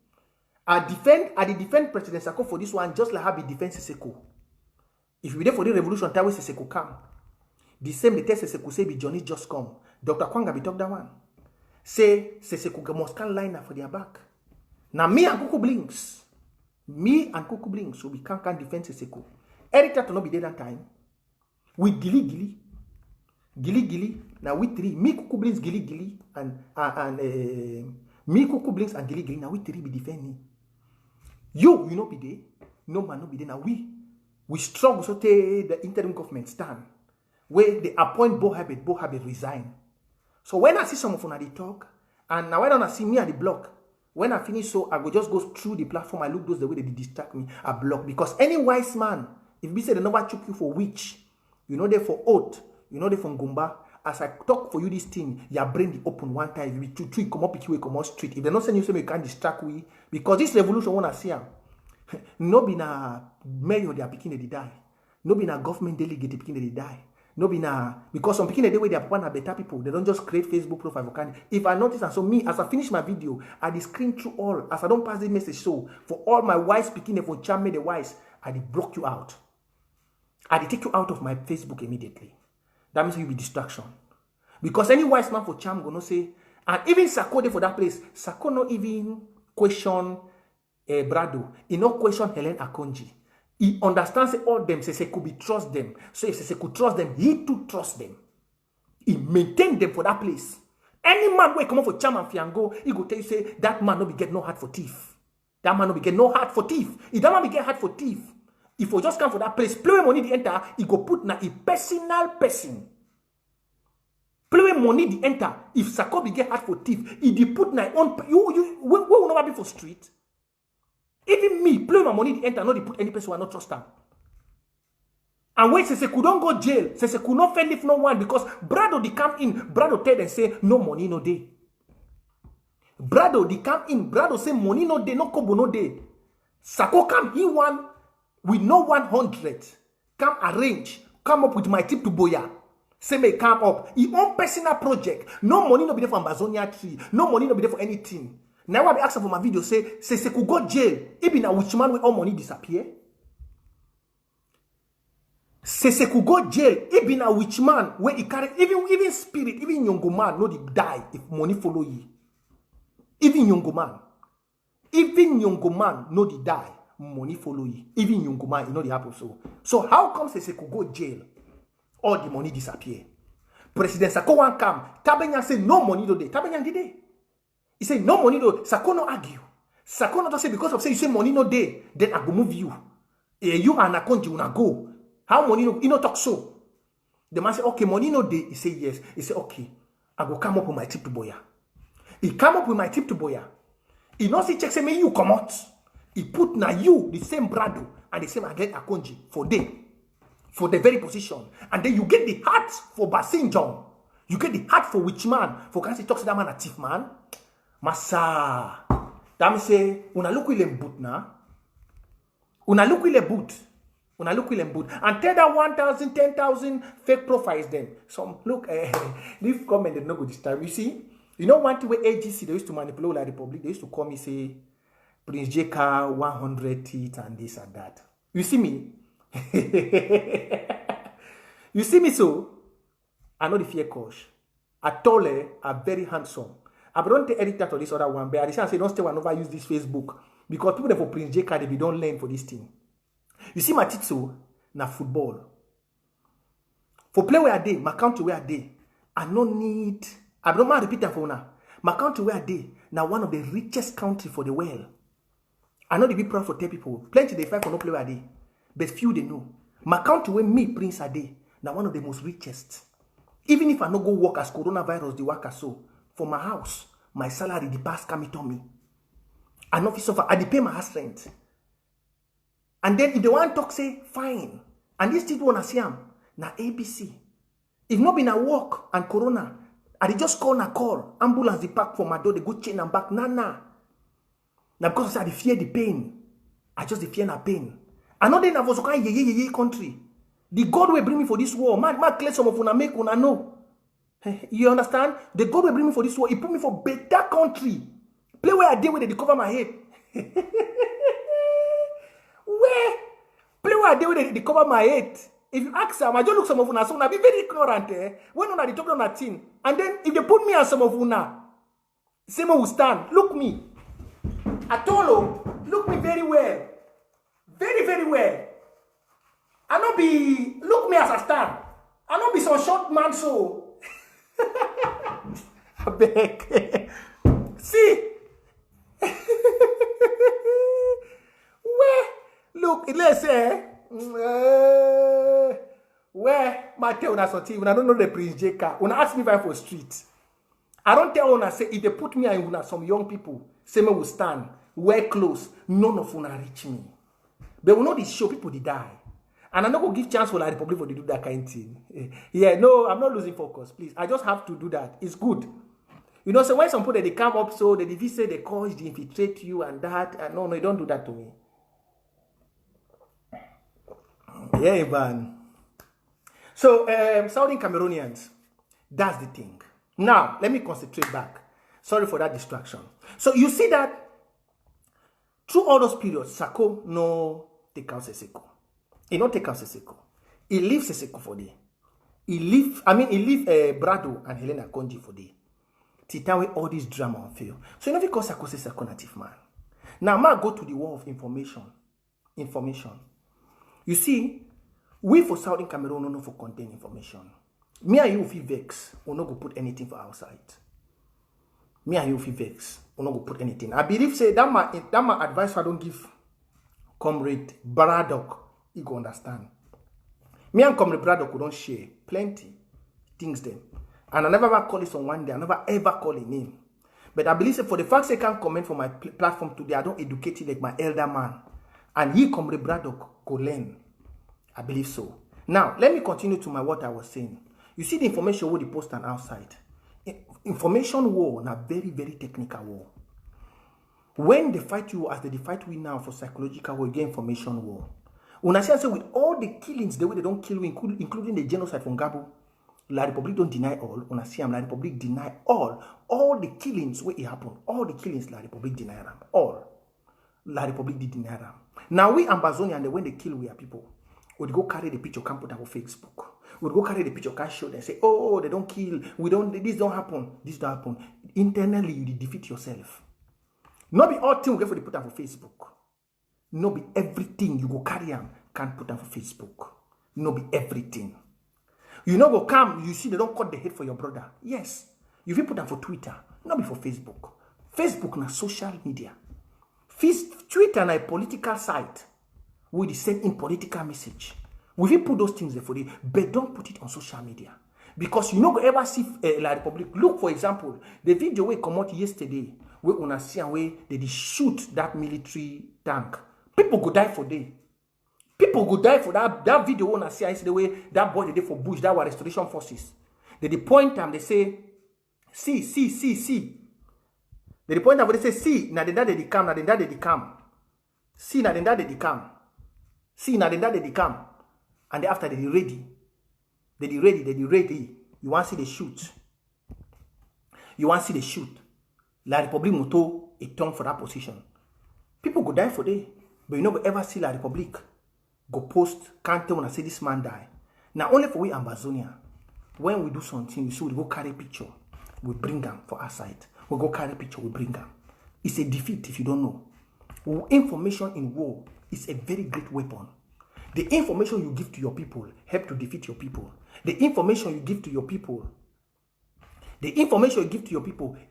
I defend President Sako for this one just like how he defends Seseko. If we there for the revolution, that way Seseko come. The same the test Seseko say be Johnny just come. Dr. Kwanga be talk that one. Say Seseko must can line up for their back. Now me and Kuku Blinks. Me and Kuku Blinks so we can't defend Seseko. Eric to not be there that time. With Gili. Now we three. Me Kuku Blinks, Gili and me Kuku Blinks and Gili. Now we three be defending. You know be there. No man no be there. Now we struggle so the interim government stand. Where they appoint Bo Habit resign. So when I see some of them they talk, and now when I see me at the block, when I finish so I will just go through the platform, I look those the way they distract me, I block. Because any wise man, if we say they never choke you for witch, you know they for oath, you know they from Gumba. As I talk for you this thing, your brain the open one time. If you two come up with you, come out street. If they not send you, so you can't distract we. Because this revolution wanna see them. No be na mayor they are picking they die. No be na government delegate they picking they die. No be na because some picking the way they are one better people. They don't just create Facebook profile for candy. If I notice and so me as I finish my video, I dey screen through all. As I don't pass the message so for all my wise picking for charm me the wise, I dey block you out. I dey take you out of my Facebook immediately. That means you be distraction. Because any wise man for charm gonna say, and even Sako there for that place, Sako no even question Brado. He no question Helen Akonji. He understands all them, say could be trust them. So if say could trust them, he too trust them. He maintain them for that place. Any man who come up for charm and fiango, he go tell you say that man no be get no heart for thief. That man no be get no heart for thief. If that man be get heart for thief, if you just come for that place, play money the enter, he go put na a personal person. Play money the enter. If Sako be get heart for thief, he dey put na own. You will never be for street. Even me, play my money the enter, not they put any person who I not trust them. And when say could don't go jail, say could not fend if no one because Brado they come in, Brado tell them say no money no day. Brado they come in, Brado say money no day, no kobo no day. Sako come he one with no 100. Come arrange, come up with my tip to Boya. Say may come up. He own personal project. No money no be there for Ambazonia tree. No money no be there for anything. Now I be asking for my video say could go jail. Even na which man with all money disappear. Say could go jail. Even na which man where he carry even spirit, even young man no dey die if money follow you. Even young man no dey die, money follow you. Even young man, you know the happen so. So how come say could go jail? All the money disappear. President Sako wan come. Tabenya say no money no dey. Tabenya did dey. He say no money no. Sako no argue. Sako no say because of say you say money no dey, then I go move you. You and Akonji una go. How money no? You no talk so. The man say okay money no dey. He say yes. He say okay. I go come up with my tip to Boya. He come up with my tip to Boya. He no see check say me you come out. He put na you the same Brado and the same again Akonji for day. For the very position. And then you get the heart for Basin John. You get the heart for which man? For can't he talks to that man a thief man? Massa. That means say, una look with them boot na. Una look with the boot. Una look with them boot. And tell that 1,000, 10,000 fake profiles them. Some look, leave comment they no go this time. You see? You know one thing where AGC they used to manipulate like Republic. They used to call me say, Prince JK 100 teeth and this and that. You see me? You see me so? I know the fear coach. I told her I'm very handsome. I don't take editor to this other one, but I say don't stay and never use this Facebook because people that for Prince JK they don't learn for this thing. You see my title na football. For play where I dey, my country where I dey, I don't mind repeat that for now. My country where I dey, now one of the richest country for the world. I know they be proud for 10 people. Plenty they fight for no play where I dey. But few they know. My country where me, Prince Ade, now one of the most richest. Even if I no go work as coronavirus, the work as so, for my house, my salary, the past come to me. I no fit suffer. I dey pay my house rent. And then if they want to talk, say, fine. And this still wanna see them. Now ABC. If not been a work and corona, I dey just call na call. Ambulance they pack for my door, they go chain and back. Nah. Now because I dey fear the pain. I just dey fear na pain. Another day I was okay, ye country. The God will bring me for this war. Man, clear some of una make una know. You understand? The God will bring me for this war. He put me for better country. Play where I did where they cover my head. Where? Play where I did where they cover my head. If you ask them, I just look some of una, so una be very ignorant. When una they talk on that thing. And then if they put me on some of una, same will stand. Look me. Atolo, look me very well. Very, very well. I not be, look me as I stand. I not be some short man, so. I beg. See? Where? Look, let's say, where? My tell una something, when I don't know the Prince J.K. When I ask me if I for street, I don't tell una, say, if they put me and una, some young people, say me will stand, wear clothes, none of una reach me. But we know this show, people they die. And I'm not going to give chance for the Republic for to do that kind of thing. Yeah, no, I'm not losing focus, please. I just have to do that. It's good. You know, so when some people, they come up, so they say they cause, they infiltrate you and that. And no, you don't do that to me. Yeah, man. So, Southern Cameroonians, that's the thing. Now, let me concentrate back. Sorry for that distraction. So, you see that through all those periods, Sako no take out Seseko. He not take out Seseko. He leaves Seseko for day. He leave Brado and Helena Konji for day. Titawe all this drama on fail. So you know because Sako say Sako native man. Now ma go to the war of information. You see, we for Southern Cameroon no for contain information. Me and you feel vex, we no go put anything for outside. Me and you feel vex, we no go put anything. I believe say that my advice I don't give Comrade Braddock, he go understand. Me and Comrade Braddock we don't share plenty things then. And I never ever call it on one day, I never ever call a name. But I believe say for the fact I can't comment for my platform today, I don't educate you like my elder man. And he Comrade Braddock go learn. I believe so. Now, let me continue to what I was saying. You see the information what they post on outside. Information war, na very, very technical war. When they fight you as they fight we now for psychological war, get information war. When I say with all the killings, the way they don't kill you, including the genocide from Gabo, La Republic don't deny all. When I see La Republic deny all the killings where it happened, all the killings La Republic deny them. All. La Republic did deny them. Now we Ambazonia, and when they kill we are people, would go carry the picture, can put on Facebook. Would go carry the picture, can show them, say, oh, they don't kill, this don't happen, this don't happen. Internally, you defeat yourself. Not be all thing you get for the put on for Facebook. No be everything you go carry them can put on for Facebook. No be everything. You know go come, you see they don't cut the head for your brother. Yes. You will put them for Twitter, not be for Facebook. Facebook na social media. Twitter na a political site. We send in political message. We will put those things there for you, but don't put it on social media. Because you no go ever see La Republic. Look, for example, the video we come out yesterday, where on a see where they shoot that military tank. People go die for day. People go die for that video on a see the way that boy they did for Bush, that were restoration forces. They point them, they say, see. They point them, they say, see, na den that they come, na den that they come. See, na den that they come. See, now they come. And after they ready. You want to see the shoot. La Republic Moto a tongue for that position. People go die for day. But you never ever see La Republic go post, can't tell when I say this man die. Now only for we Ambazonia. When we do something, you see we go carry picture. We bring them for our side. We go carry picture, we bring them. It's a defeat if you don't know. Information in war is a very great weapon. The information you give to your people help to defeat your people. The information you give to your people,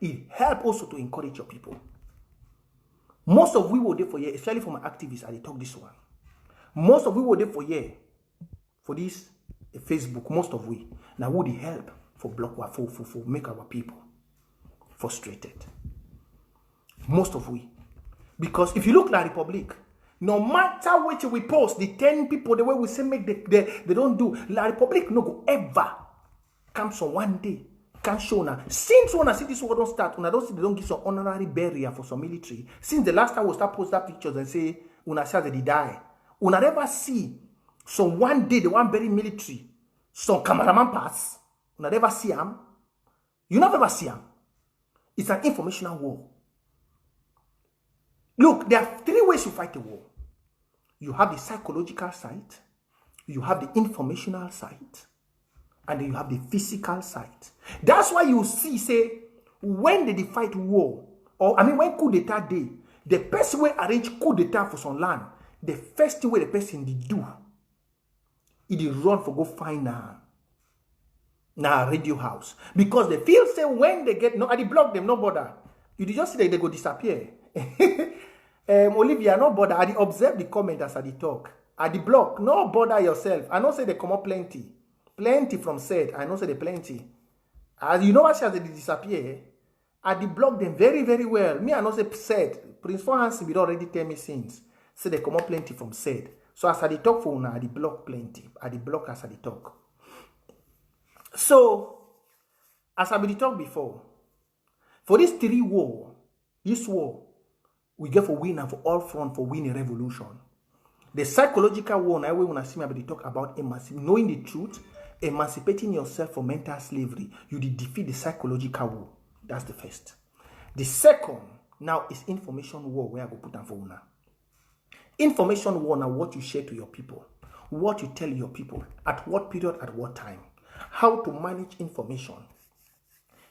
it help also to encourage your people. Most of we will there for year, especially for my activists, I talk this one. Most of we will there for year for this Facebook. Most of we now would help for block for make our people frustrated. Most of we, because if you look like Republic, no matter which we post, the 10 people, the way we say make they don't do, La Republic no go ever comes on one day. Can show now. Since when I see this war don't start, when I don't see they don't give some honorary burial for some military. Since the last time we start post that pictures and say when I say they die, when I never see some one day the one bury military, some cameraman pass, when I never see them, you never see them. It's an informational war. Look, there are 3 ways to fight a war. You have the psychological side, you have the informational side, and then you have the physical side. That's why you see, say, when they fight war, or I mean, when coup d'etat day, the person will arrange coup d'etat for some land. The first thing the person did do, he run for go find a radio house, because they feel say when they get no, I block them, no bother. You just see that they go disappear. Olivia, no bother. I observe the comment as I talk. I block, no bother yourself. I know say they come up plenty from said. I know say they plenty. As you know, as they disappear, I block them very, very well. Me, I know say said. Prince Hansi will already tell me since. Say they come up plenty from said. So as I talk for now, I block plenty. I block as I talk. So, as I talk before, for this 3 war, this war, we get for win and for all front for win a revolution. The psychological war, now when I see me talk about knowing the truth, emancipating yourself from mental slavery, you defeat the psychological war. That's the first. The second now is information war, where I go put on for now. Information war now what you share to your people, what you tell your people, at what period, at what time, how to manage information.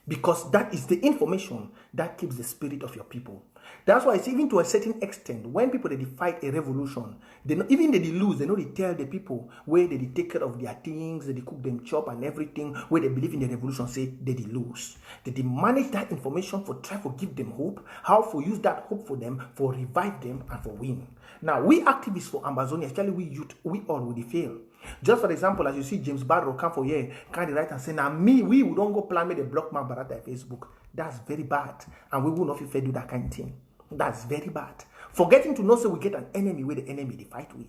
Because that is the information that keeps the spirit of your people. That's why it's even to a certain extent, when people they fight a revolution, they know, even they lose, they know they tell the people where they take care of their things, they cook them chop and everything, where they believe in the revolution, say they lose. They manage that information for try to give them hope, how to use that hope for them, for revive them and for win. Now, we activists for Ambazonia, especially we youth, we all will fail. Just for example, as you see James Barrow come for here, kind of write and say, now we don't go plan me the block my barata Facebook. That's very bad. And we will not do that kind of thing. That's very bad. Forgetting to know so we get an enemy where the enemy they fight with.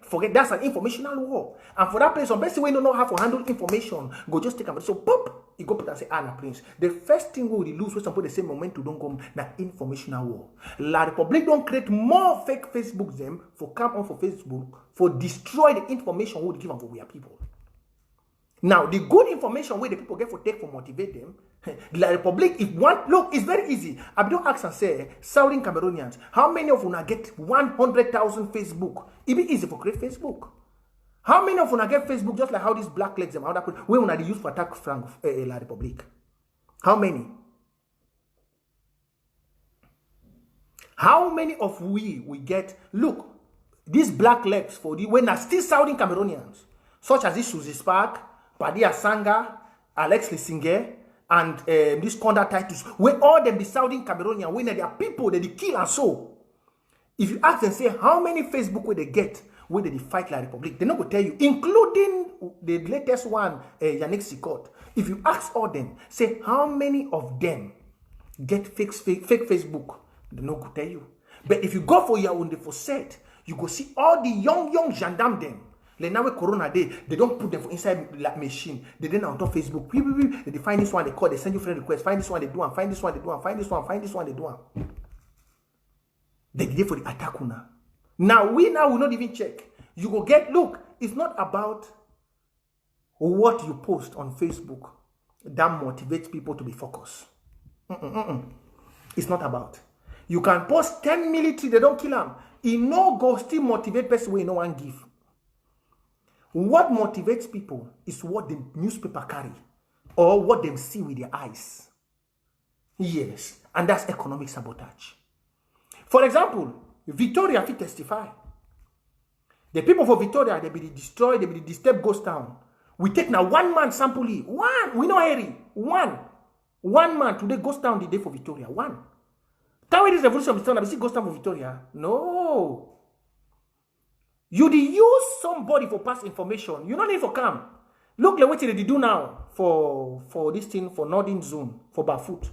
Forget that's an informational war. And for that place, some person we don't know how to handle information, go just take a so pop, you go put and say, Anna Prince. The first thing we will lose when somebody the same moment to don't come na informational war. La Republic don't create more fake Facebook them for come on for Facebook for destroy the information we would give them for we are people. Now, the good information where the people get for take for motivate them, La Republic, if one, look, it's very easy. I don't ask and say, Southern Cameroonians, how many of you get 100,000 Facebook? It be easy for create Facebook. How many of you get Facebook just like how these black legs and how that where they use for attack Frank La Republic? How many? How many of we get, look, these black legs for the when are still Southern Cameroonians, such as this Suzy Spark, Paddy Asanga, Alex Lissinger, and this Conda Titus, where all them be Southern Cameroonian, when they are people that they kill and so. If you ask them, say how many Facebook will they get when they fight La Republic, they're not going to tell you, including the latest one, Yannick Sikot. If you ask all them, say how many of them get fake Facebook, they're not going to tell you. But if you go for your own for set, you go see all the young gendarme them. Like now with Corona Day, they don't put them inside that machine. They then on top Facebook. They find this one, they call, they send you friend request. Find this one, they do, and find this one, they do, and find this one, they do. They get for the attack now. Now we will not even check. You go get, look, it's not about what you post on Facebook that motivates people to be focused. It's not about. You can post 10 military, they don't kill them. It no go still motivate person where no one give. What motivates people is what the newspaper carry or what they see with their eyes. Yes, and that's economic sabotage. For example, Victoria fit testify. The people for Victoria, they be destroyed, they be disturbed ghost town. We take now 1 man sample. One, we know Harry. One man today ghost town the day for Victoria. One. That way this revolution is done, I see ghost town for Victoria. No. You use somebody for past information. You don't need for come. Look like what they do now for this thing, for Northern Zone, for Bafoot.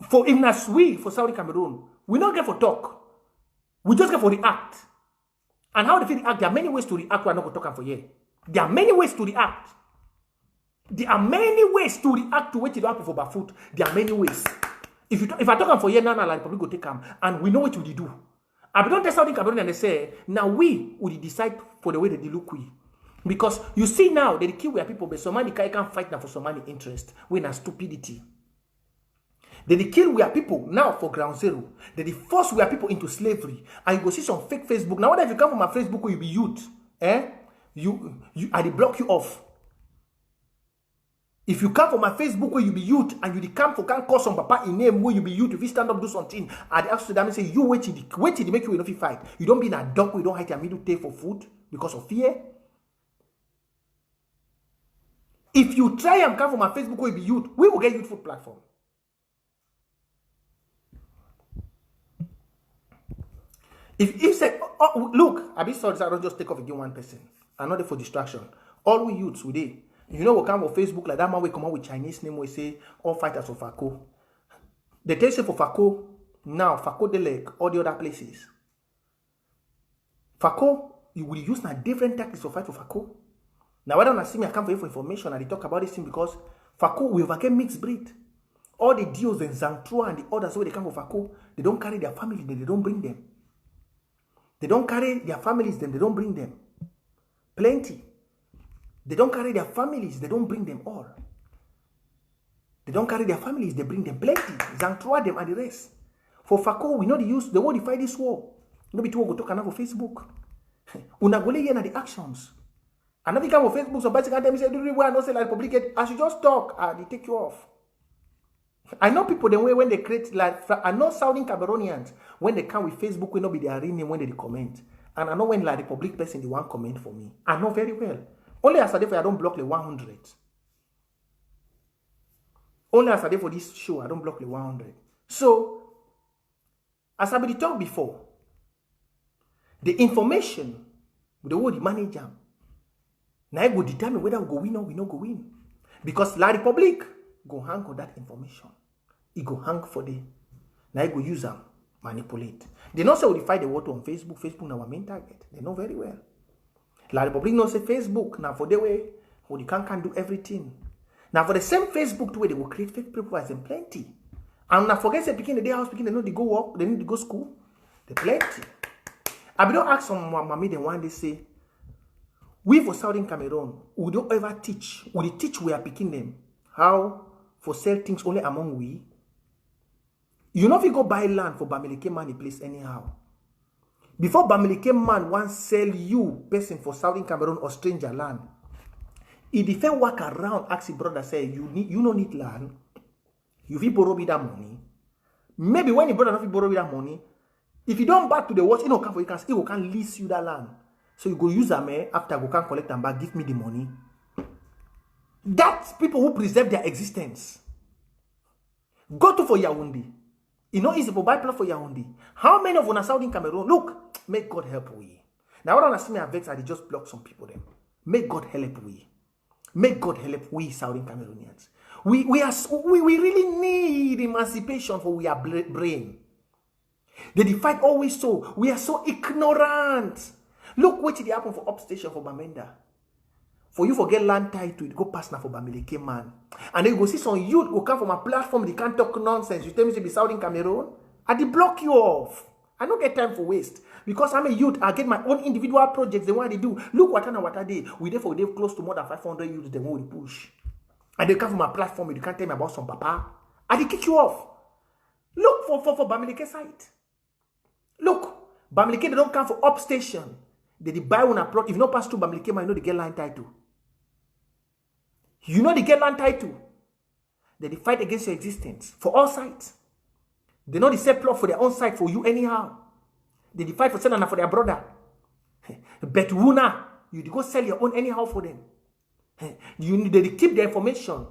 For Imnaswi, for Southern Cameroon. We don't get for talk. We just get for react. And how they react, there are many ways to react. We are not going to talk for here. There are many ways to react. There are many ways to react to what you happen for Bafoot. There are many ways. If I talk for here now, like probably go take them, and we know what we do. I don't tell Southern Cameroon and they say, now we will decide for the way they look we. Because you see now, they kill where people, but somebody can't fight now for somebody interest. When a stupidity. They kill where people now for ground zero. They force where people into slavery. And you go see some fake Facebook. Now, what if you come from my Facebook where you be youth? I block you off. If you come from my Facebook where you be youth and you come for can't call some papa in name where you be youth, if you stand up do something, I ask them and say, you wait till they make you enough fight. You don't be in a dog, we don't hide your middle tail for food because of fear. If you try and come from my Facebook where you be youth, we will get youth food platform. If you say, oh, look, I be sorry, I don't just take off again one person. Another for distraction. All we youths we did. You know what come on Facebook like that man we come out with Chinese name we say all fighters of FACO. They tell you for FACO now FACO they like all the other places. FACO you will use now different tactics to fight for FACO. Now why don't I see me I come for you for information and they talk about this thing because FACO we overcame mixed breed. All the deals and Zantrua and the others where they come for FACO, they don't carry their family, they don't bring them. They don't carry their families, then they don't bring them. Plenty. They don't carry their families, they don't bring them all. They don't carry their families, they bring them plenty. Zantrua them and the rest. For FACO, we know the war to fight this war. No be to go talk for Facebook. Una go lay the actions. Another come on Facebook, so basically them say, do you want to say like public? I should just talk, they take you off. I know people the way when they create like I know Southern Cameroonians when they come with Facebook will not be their real name when they comment. And I know when like the public person they want comment for me. I know very well. Only as I did for I don't block the 100. Only as I did for this show I don't block the 100. So as I been talked before, the information with the word the manager now I will determine whether we go win or we not go win. Because La Republic go hang on that information. It go hang for the now I go use them, manipulate. They not say we fight the water on Facebook. Facebook now our main target. They know very well. La Republic not say Facebook now for the way who they can do everything. Now for the same Facebook the way they will create fake profiles and plenty. And now forget say picking the day house picking they know they go work, they need to go school. They plenty. I be don't ask some mommy then one day say we for Southern Cameroon we don't ever teach. We teach we are picking them how for sell things only among we. You know if you go buy land for Bamileke man, place anyhow. Before Bamileke man want sell you person for Southern Cameroon or stranger land, if the fair walk around ask your brother say you don't need land, you will borrow with that money. Maybe when your brother not borrow with that money, if you don't back to the watch, you know come for you can lease you that land. So you go use them after you can collect them back, give me the money. That's people who preserve their existence. Go to for Yaoundé. You know easy for buy plot for Yaoundé. How many of us are Southern Cameroon? Look, make God help we. Now what I see me vex, I just block some people them. Make God help we. Make God help we Southern Cameroonians. We really need emancipation for we are brain. They fight always so. We are so ignorant. Look what did happen for upstation for Bamenda. For you forget land title, go pass now for Bamileke man. And then you go see some youth go come from a platform, they can't talk nonsense. You tell me to be Southern Cameroon, and they block you off. I don't get time for waste. Because I'm a youth, I get my own individual projects, the one they do. Look what I did. We therefore they close to more than 500 youths, the one we push. And they come from a platform, you can't tell me about some papa. And they kick you off. Look for Bamileke site. Look, Bamileke, they don't come for upstation. They buy one approach. If you not pass through Bamileke, man, you know they get line title. You know they get land title. They fight against your existence for all sides. They know they set plot for their own side for you anyhow. They fight for Senana for their brother. But Wuna, you go sell your own anyhow for them. You need to keep the information.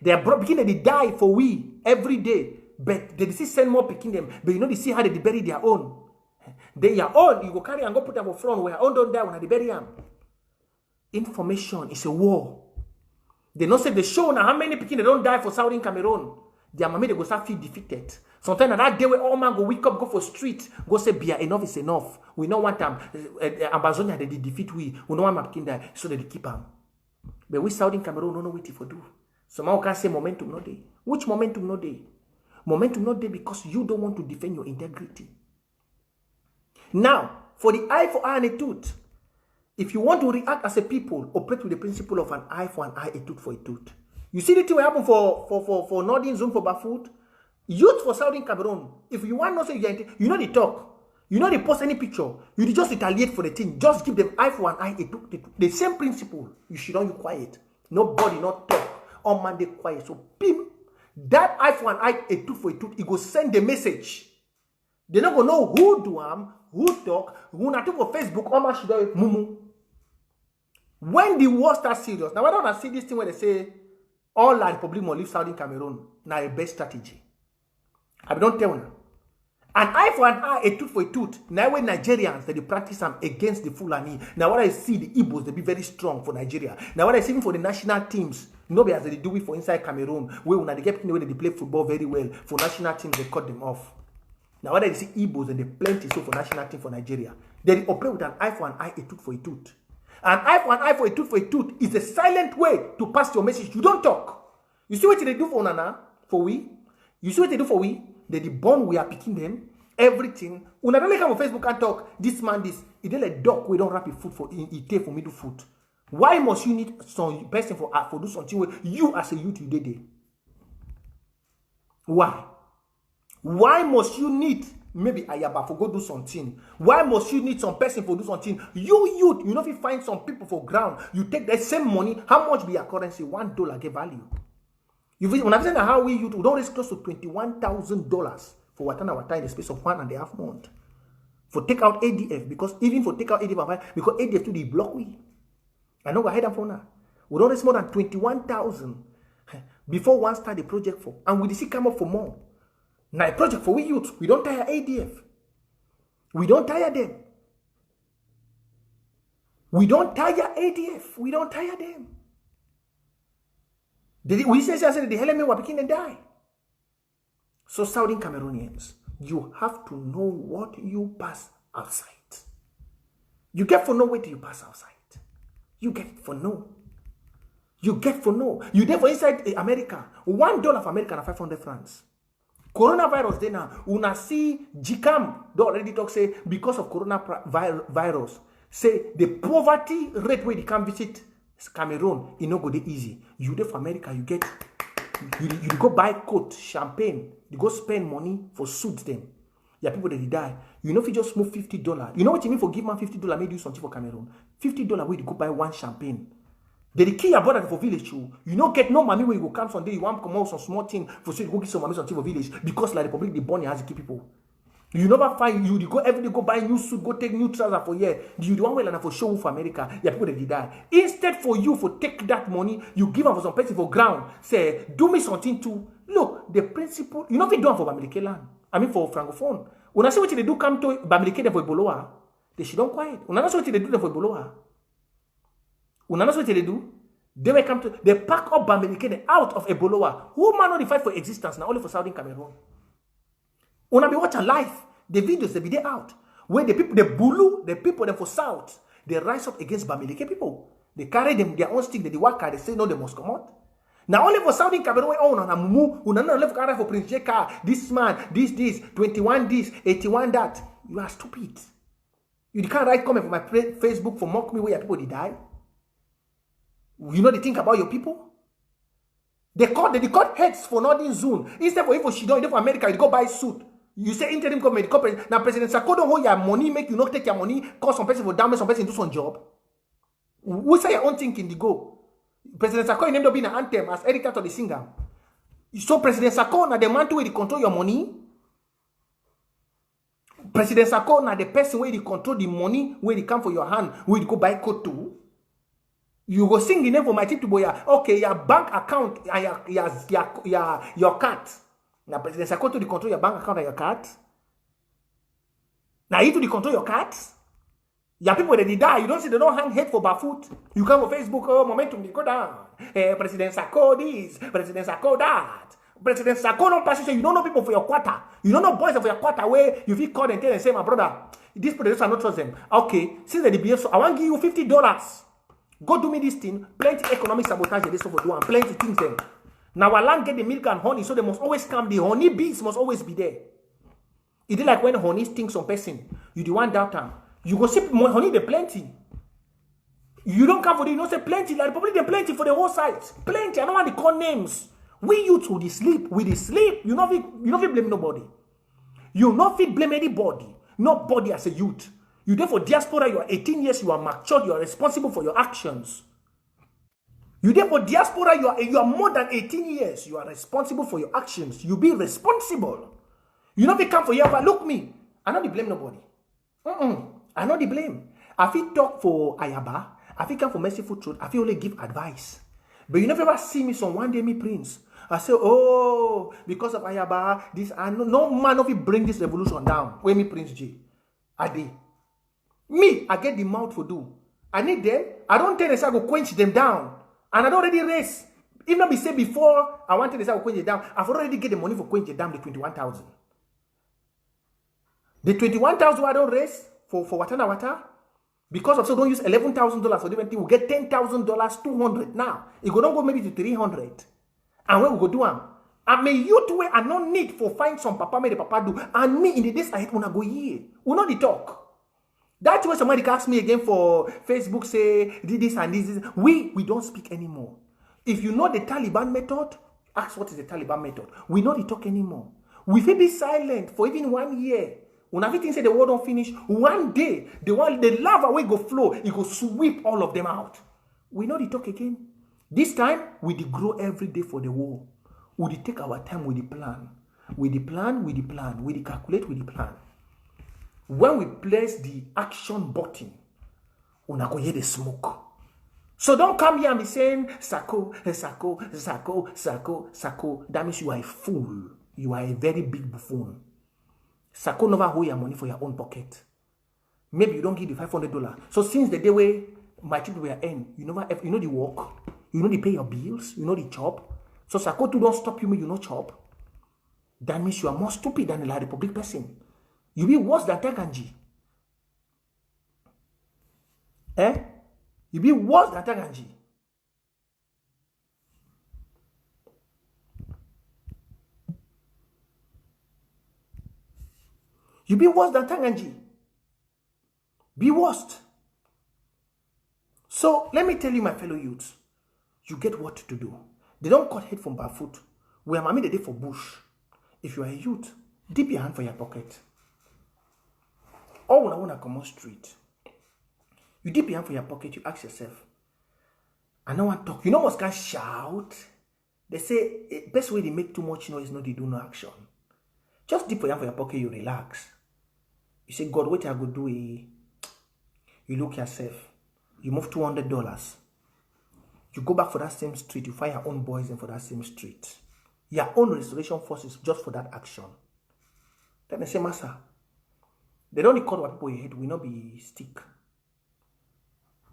They are beginning to die for we every day. But they still send more picking them. But you know they see how they bury their own. They your own, you go carry and go put them for front where own don't die when they bury them. Information is a war. They not say they show now how many picking they don't die for Southern Cameroon. Their mommy they go start feel defeated. Sometimes that day where all man go wake up, go for street, go say beer, enough is enough. We don't want them. Ambazonia they defeat we. We don't want my picking die, so they keep them. But we Southern Cameroon don't know what to do. Someone can say momentum no day. Which momentum no day? Momentum no day because you don't want to defend your integrity. Now, for the eye for eye and a tooth, if you want to react as a people, operate with the principle of an eye for an eye, a tooth for a tooth. You see the thing will happen for Northern Zone for Bafoot, youth for Southern Cameroon. If you want to say you know they talk, you know they post any picture, you just retaliate for the thing. Just give them eye for an eye, a tooth, the same principle. You should not be quiet. Nobody not talk. All man they quiet. So pim, that eye for an eye, a tooth for a tooth, it go send the message. They not gonna know who do who talk, who not talk for Facebook, all man should do mumu. When the war starts serious, now I don't see this thing where they say all the Republic will leave Southern Cameroon. Now a best strategy. I don't tell you. An eye for an eye, a tooth for a tooth. Now when Nigerians they practice them against the Fulani. Now what I see the Igbos they be very strong for Nigeria. Now what I see for the national teams, nobody as they do it for inside Cameroon, where when they get the way they play football very well, for national teams they cut them off. Now what I see Igbos and they plenty so for national team for Nigeria. They operate with an eye for an eye, a tooth for a tooth. An eye for an eye for a tooth is a silent way to pass your message. You don't talk. You see what they do for Nana, for we? You see what they do for we? They the bond we are picking them, everything. When I don't come on Facebook and talk, this man, this, it don't like dog, we don't wrap it food for it take for me to food. Why must you need some person for do something where you as a youth you did it? Why? Why must you need maybe Ayaba for go do something? Why must you need some person for do something? You youth, you know if you find some people for ground, you take the same money, how much be your currency? $1 get value. When I'm saying how we youth, we don't raise close to $21,000 for what in the space of 1.5 months. For take out ADF, because even for take out ADF, because ADF to the block we. I know we're heading for now. We don't raise more than 21,000 before one start the project for, and we see come up for more. Now a project for we youth, we don't tire ADF. We don't tire them. We don't tire ADF. We don't tire them. We say the Helene were beginning to die. So Southern Cameroonians, you have to know what you pass outside. You get for know what you pass outside. You get for know. You get for know. You there for inside America. $1 of America and 500 francs. Coronavirus there now. Una see GCAM. They already talk say because of coronavirus. Say the poverty rate where they can visit Cameroon, it no go dey easy. You there for America, you get you go buy coat, champagne, you go spend money for suits them. Yeah, people that die. You know if you just move $50. You know what you mean for give man $50, maybe do something for Cameroon. $50 where you go buy one champagne. They kill your brother for village you. You don't get no money where you go come someday, you want to come out some small thing for so you go get some money something for village because like the public the born has to keep people. You never find you go every day go buy new suit, go take new trousers for year. You the one way and for show for America, yeah, people that die. Instead for you for take that money, you give them for some person for ground. Say, do me something too. Look, the principle, you know what they do for Bamileke land. I mean for Francophone. When I see what they do come to Bamileke for Eboloa, they should don't quiet. When I see what they do for Eboloa. When I see what they do, they will come to they pack up Bamileke out of Eboloa. Who man not fight for existence now only for Southern Cameroon? When I be watching live, the videos they be there out. Where the people, the Bulu, the people them for South, they rise up against Bamileke people. They carry them their own stick, they work they say no, they must come out. Now only for Southern Cameroon, oh, na mumu, unana left carry for Prince Jeka, this man, this, 21 this, 81 that. You are stupid. You can't write comment for my Facebook for mock me where people they die. You know they think about your people? They cut heads for Northern Zone. Instead for if she don't for America, you go buy suit. You say interim government, now President Sarko don't hold your money, make you not take your money, cause some person for damage, some person do some job. We say your own thinking, the go. President Sarko named up being an anthem as editor to the singer. So President Sarko now the man to where they control your money. President Sako na the person where they control the money, where they come for your hand, where you go buy coat to. You go sing the name for my tip to boy. Okay, your bank account and your card. Now President Sako to the control your bank account and your card. Now you to the control your cards. Your people that they die, you don't see they don't hang head for barefoot. You come on Facebook, oh, momentum, they go down. President Sako this, President Sako that. President Sako don't pass you, you don't know people for your quarter. You don't know boys for your quarter where you feel called and tell and say, my brother, these presidents are not trust them. Okay, since they behave so, I want to give you $50. Go do me this thing. Plenty economic sabotage they so for do and plenty things them. Now our land get the milk and honey, so they must always come. The honey bees must always be there. It is like when honey stinks on person. You the one doubt time. You go see more honey, the plenty. You don't come for the, you don't say plenty. Like probably the plenty for the whole site. Plenty. I don't want to call names. We youth with the sleep. With the sleep. You not blame nobody. You not fit blame anybody. Nobody as a youth. You there for diaspora, you are 18 years, you are matured, you are responsible for your actions. You there for diaspora, you are more than 18 years, you are responsible for your actions. You be responsible. You not be come for here, but look me. I not the blame nobody. I not the blame. I feel talk for Ayaba, I feel come for merciful truth, I feel only give advice. But you never ever see me some one day me prince. I say, oh, because of Ayaba, this I no man of it bring this revolution down. When me Prince J. I did. Me, I get the mouth for do. I need them. I don't tell them I go quench them down. And I don't already raise. Even be say before I wanted to say I go quench them down, I've already get the money for quench them down the 21,000. The 21,000 I don't raise for Watana. Because of so don't use $11,000 for different thing. We get $10,000, 200 now. It go don't go maybe to 300. And when we go do them, I may youth way I no need for find some papa made the papa do. And me in the days ahead when I go here. We know the talk. That's why somebody asked me again for Facebook, say this and this. We don't speak anymore. If you know the Taliban method, ask what is the Taliban method. We know the talk anymore. We will be silent for even 1 year. When everything say the war don't finish, one day the lava will go flow, it go sweep all of them out. We know the talk again. This time we grow every day for the war. We take our time with the plan. With the plan, we calculate with the plan. When we place the action button, we go hear the smoke. So don't come here and be saying, Sako. That means you are a fool. You are a very big buffoon. Sako never hold your money for your own pocket. Maybe you don't give the $500. So since the day where my children were in, you know the work, you know the pay your bills, you know the chop. So Sako too don't stop you, you know chop. That means you are more stupid than a Republic person. You be worse than Taganji. You be worse than Taganji. You be worse than Taganji. Be worst. So let me tell you, my fellow youths, you get what to do. They don't cut head from barefoot. We are mommy the day for bush. If you are a youth, dip your hand for your pocket. Or when I want to come on street, you dip your hand for your pocket, you ask yourself, I don't want to talk. You know what's going to shout? They say, best way they make too much noise, no, they do no action. Just dip your hand for your pocket, you relax. You say, God, what I go do? You look yourself. You move $200. You go back for that same street. You find your own boys and for that same street. Your own restoration forces just for that action. Then they say, Master, they don't record what people hate. We not be stick.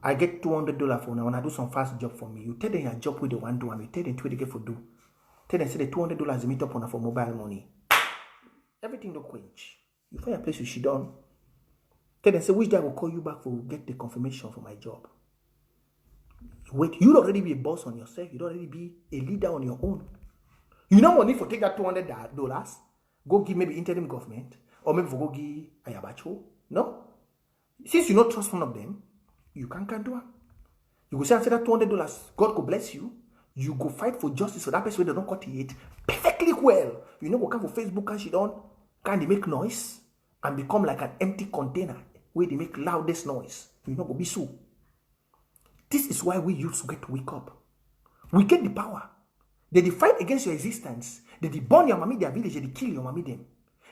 I get $200 for now when I do some fast job for me. You tell them your job with the one do and you tell them what they get for do. Tell them say the $200 meet up on for mobile money. Everything don't quench. You find a place you should done. Tell them say which day I will call you back for get the confirmation for my job. Wait, you already be a boss on yourself. You already be a leader on your own. You know money for take that $200. Go give maybe interim government. Or maybe for go give Ayabacho. No? Since you not trust one of them, you can't do it. You go say that $200, God go bless you. You go fight for justice for that person where they don't cut it perfectly well. You know, go come for Facebook and she don't. Can they make noise and become like an empty container where they make loudest noise? You know, go be so. This is why we youths get to wake up. We get the power. They fight against your existence. They burn your mommy, their village. They kill your mommy them.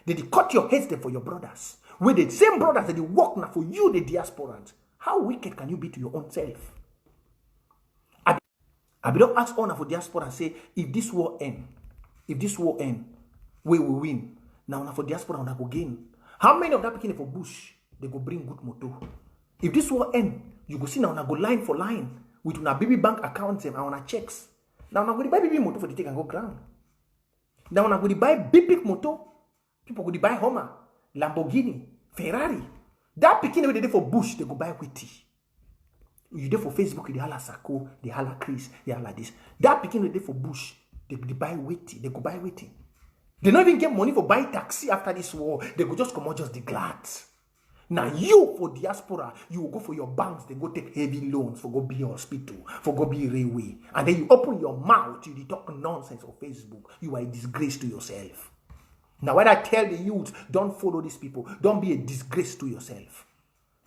They cut your heads them for your brothers. Where the same brothers that they work now for you, the diasporans. How wicked can you be to your own self? I be don't ask honor for diaspora and say, if this war end, we will win. Now for diaspora, I go gain. How many of that picking for bush, they go bring good moto? If this war end, you go see now go line for line with una baby bank accounts and una checks. Now go buy baby moto for the take and go ground. Now go buy big moto. People go buy Hummer, Lamborghini, Ferrari. That picking they for bush, they go buy witty. You there for Facebook, they holla Sako, they holla Chris, they holla this. That picking they for bush, they buy witty, they go buy witty. They don't even get money for buy taxi after this war. They go just come out just the glad. Now you for diaspora, you will go for your banks, they go take heavy loans for go be hospital, for go be railway. And then you open your mouth, you talk nonsense on Facebook. You are a disgrace to yourself. Now when I tell the youth, don't follow these people. Don't be a disgrace to yourself.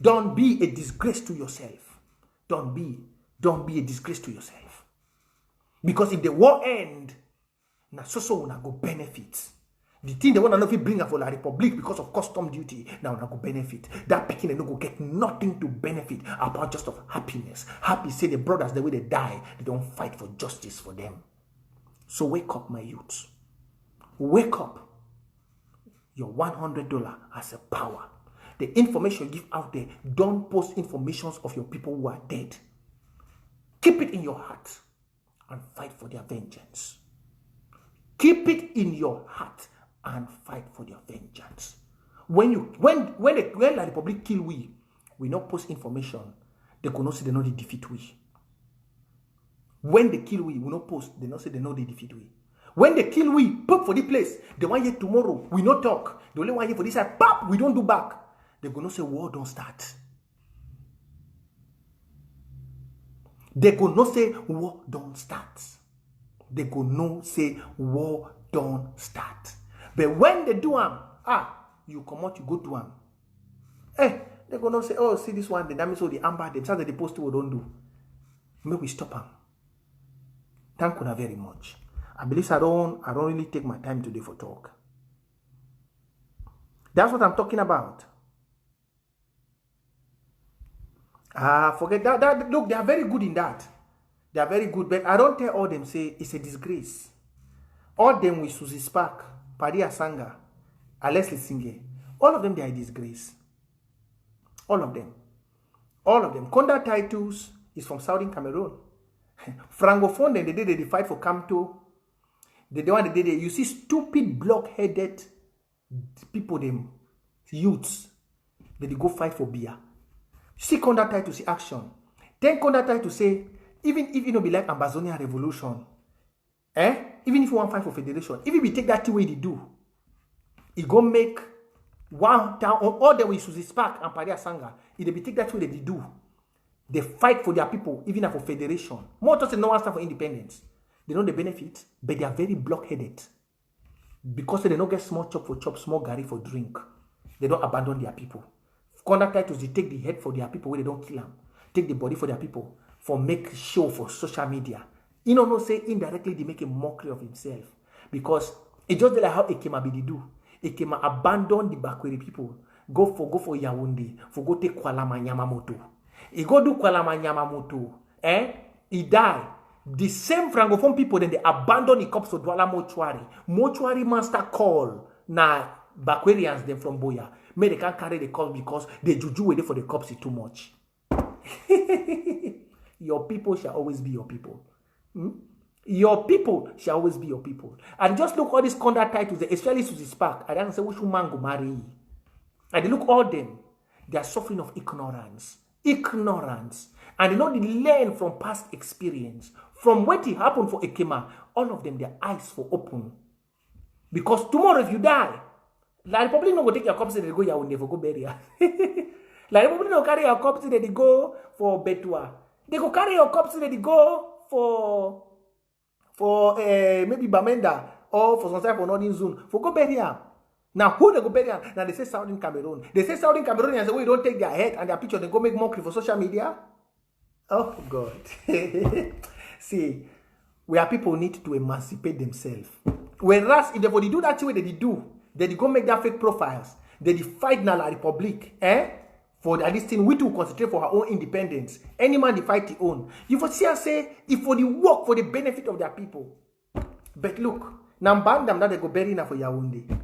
Don't be a disgrace to yourself. Don't be a disgrace to yourself. Because if the war end, na so una go benefit. The thing they want to know if you bring up for the Republic because of custom duty, now una go benefit. That picking and no go get nothing to benefit about just of happiness. Happy say the brothers, the way they die, they don't fight for justice for them. So wake up, my youths. Wake up. Your $100 has a power. The information you give out there, don't post informations of your people who are dead. Keep it in your heart and fight for their vengeance. Keep it in your heart and fight for their vengeance. When the Republic kill we not post information, they could not say they know they defeat we. When they kill we not post, they not say they know they defeat we. When they kill we, pop for the place, the one year tomorrow, we not talk. The only one year for this side, pop, we don't do back. They're going to say war don't start. They're going to say war don't start. They're going to say war don't start. But when they do them, you come out, you go to them. They're going to say, oh, see this one, the damage of the amber, themselves that they post what don't do. Maybe we stop them. Thank you very much. I believe I don't really take my time today for talk. That's what I'm talking about. Forget that. Look, they are very good in that. They are very good, but I don't tell all them say it's a disgrace. All them with Susie Spark, Paddy Asanga, Leslie Singe, all of them they are a disgrace. All of them. All of them. Conda Titles is from Southern Cameroon. Francophone, then they did the fight for Camto. The one they did, you see stupid block-headed people, them youths, they go fight for beer. See Conda Titles to see action. Then Conda Titles to say, even if you don't be like Ambazonia revolution, even if you want to fight for federation, if we take that way they do, it go make one town on all the way to the Spark and Paddy Asanga. If they take that way they do, they fight for their people, even for federation. More just no one stand for independence. They know the benefit, but they are very block-headed. Because they don't get small chop for chop, small gari for drink. They don't abandon their people. Conduct titles, they take the head for their people where they don't kill them. Take the body for their people for make show for social media. You know, say indirectly they make a mockery of himself. Because it's just like how Ekema be do. Ekema abandon the Bakweri people. Go for Yaoundé. For go take Kuala Manyamamoto. He go do Kuala Manyamamoto. He die. The same Francophone people, then they abandon the corpse of Douala Mortuary. Mortuary master call na Bakwerians them from Boya. May they can't carry the corpse because the juju waiting for the corpse is too much. Your people shall always be your people. Your people shall always be your people. And just look all these conduct titles, especially Susie Spark. I don't say which woman go marry. And they look all them. They are suffering of ignorance. Ignorance. And they know they learn from past experience. From what it happened for Ekema, all of them, their eyes for open. Because tomorrow if you die, La Republic no go take your corpse and they go Yaoundé for go burial. La Republic no carry your corpse and they go for Betua. They go carry your corpse and they go for maybe Bamenda or for some type of Northern Zone for go burial. Now who they go burial? Now they say Southern Cameroon. They say Southern Cameroon and say we don't take their head and their picture they go make mockery for social media. Oh God. See, where people need to emancipate themselves. Whereas if they do that way they do, they go make their fake profiles. They fight na la Republic, for this thing, we to concentrate for our own independence. Any man they fight his own. You for see, I say, if for the work for the benefit of their people. But look, now ban them that they go bury na for Yaoundé.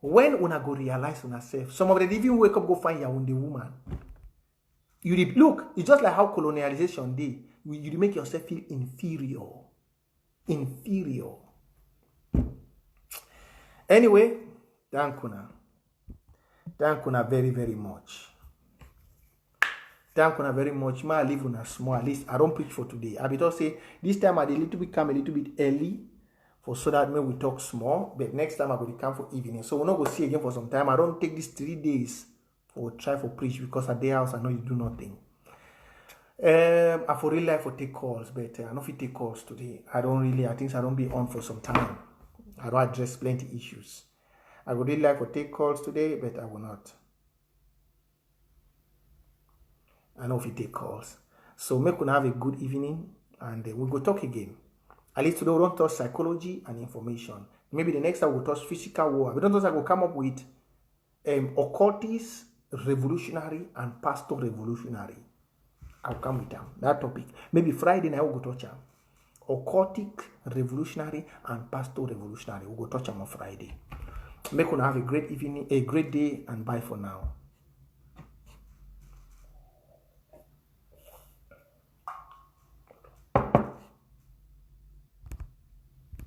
When una go realize on yourself, some of them even wake up go find Yaoundé woman. Look, it's just like how colonialization did. You make yourself feel inferior. Inferior. Anyway, thank you. Thank you very, very much. Thank you very much. I leave on a small. At least I don't preach for today. I will say this time I did a little bit come a little bit early for so that maybe we talk small. But next time I will come for evening. So we're not going to see again for some time. I don't take these 3 days for try for preach because at their house I know you do nothing. I for real life for take calls, but I know if you take calls today. I think I don't be on for some time. I don't address plenty issues. I would really like to take calls today, but I will not. I know if you take calls. So make you have a good evening and we'll go talk again. At least today we don't touch psychology and information. Maybe the next time we'll touch physical war. We don't touch I will come up with occultist, revolutionary, and pastor revolutionary. I'll come with them. That topic. Maybe Friday night we'll go touch them. Occultic, revolutionary, and pastor revolutionary. We'll go touch them on Friday. Make you have a great evening, a great day, and bye for now.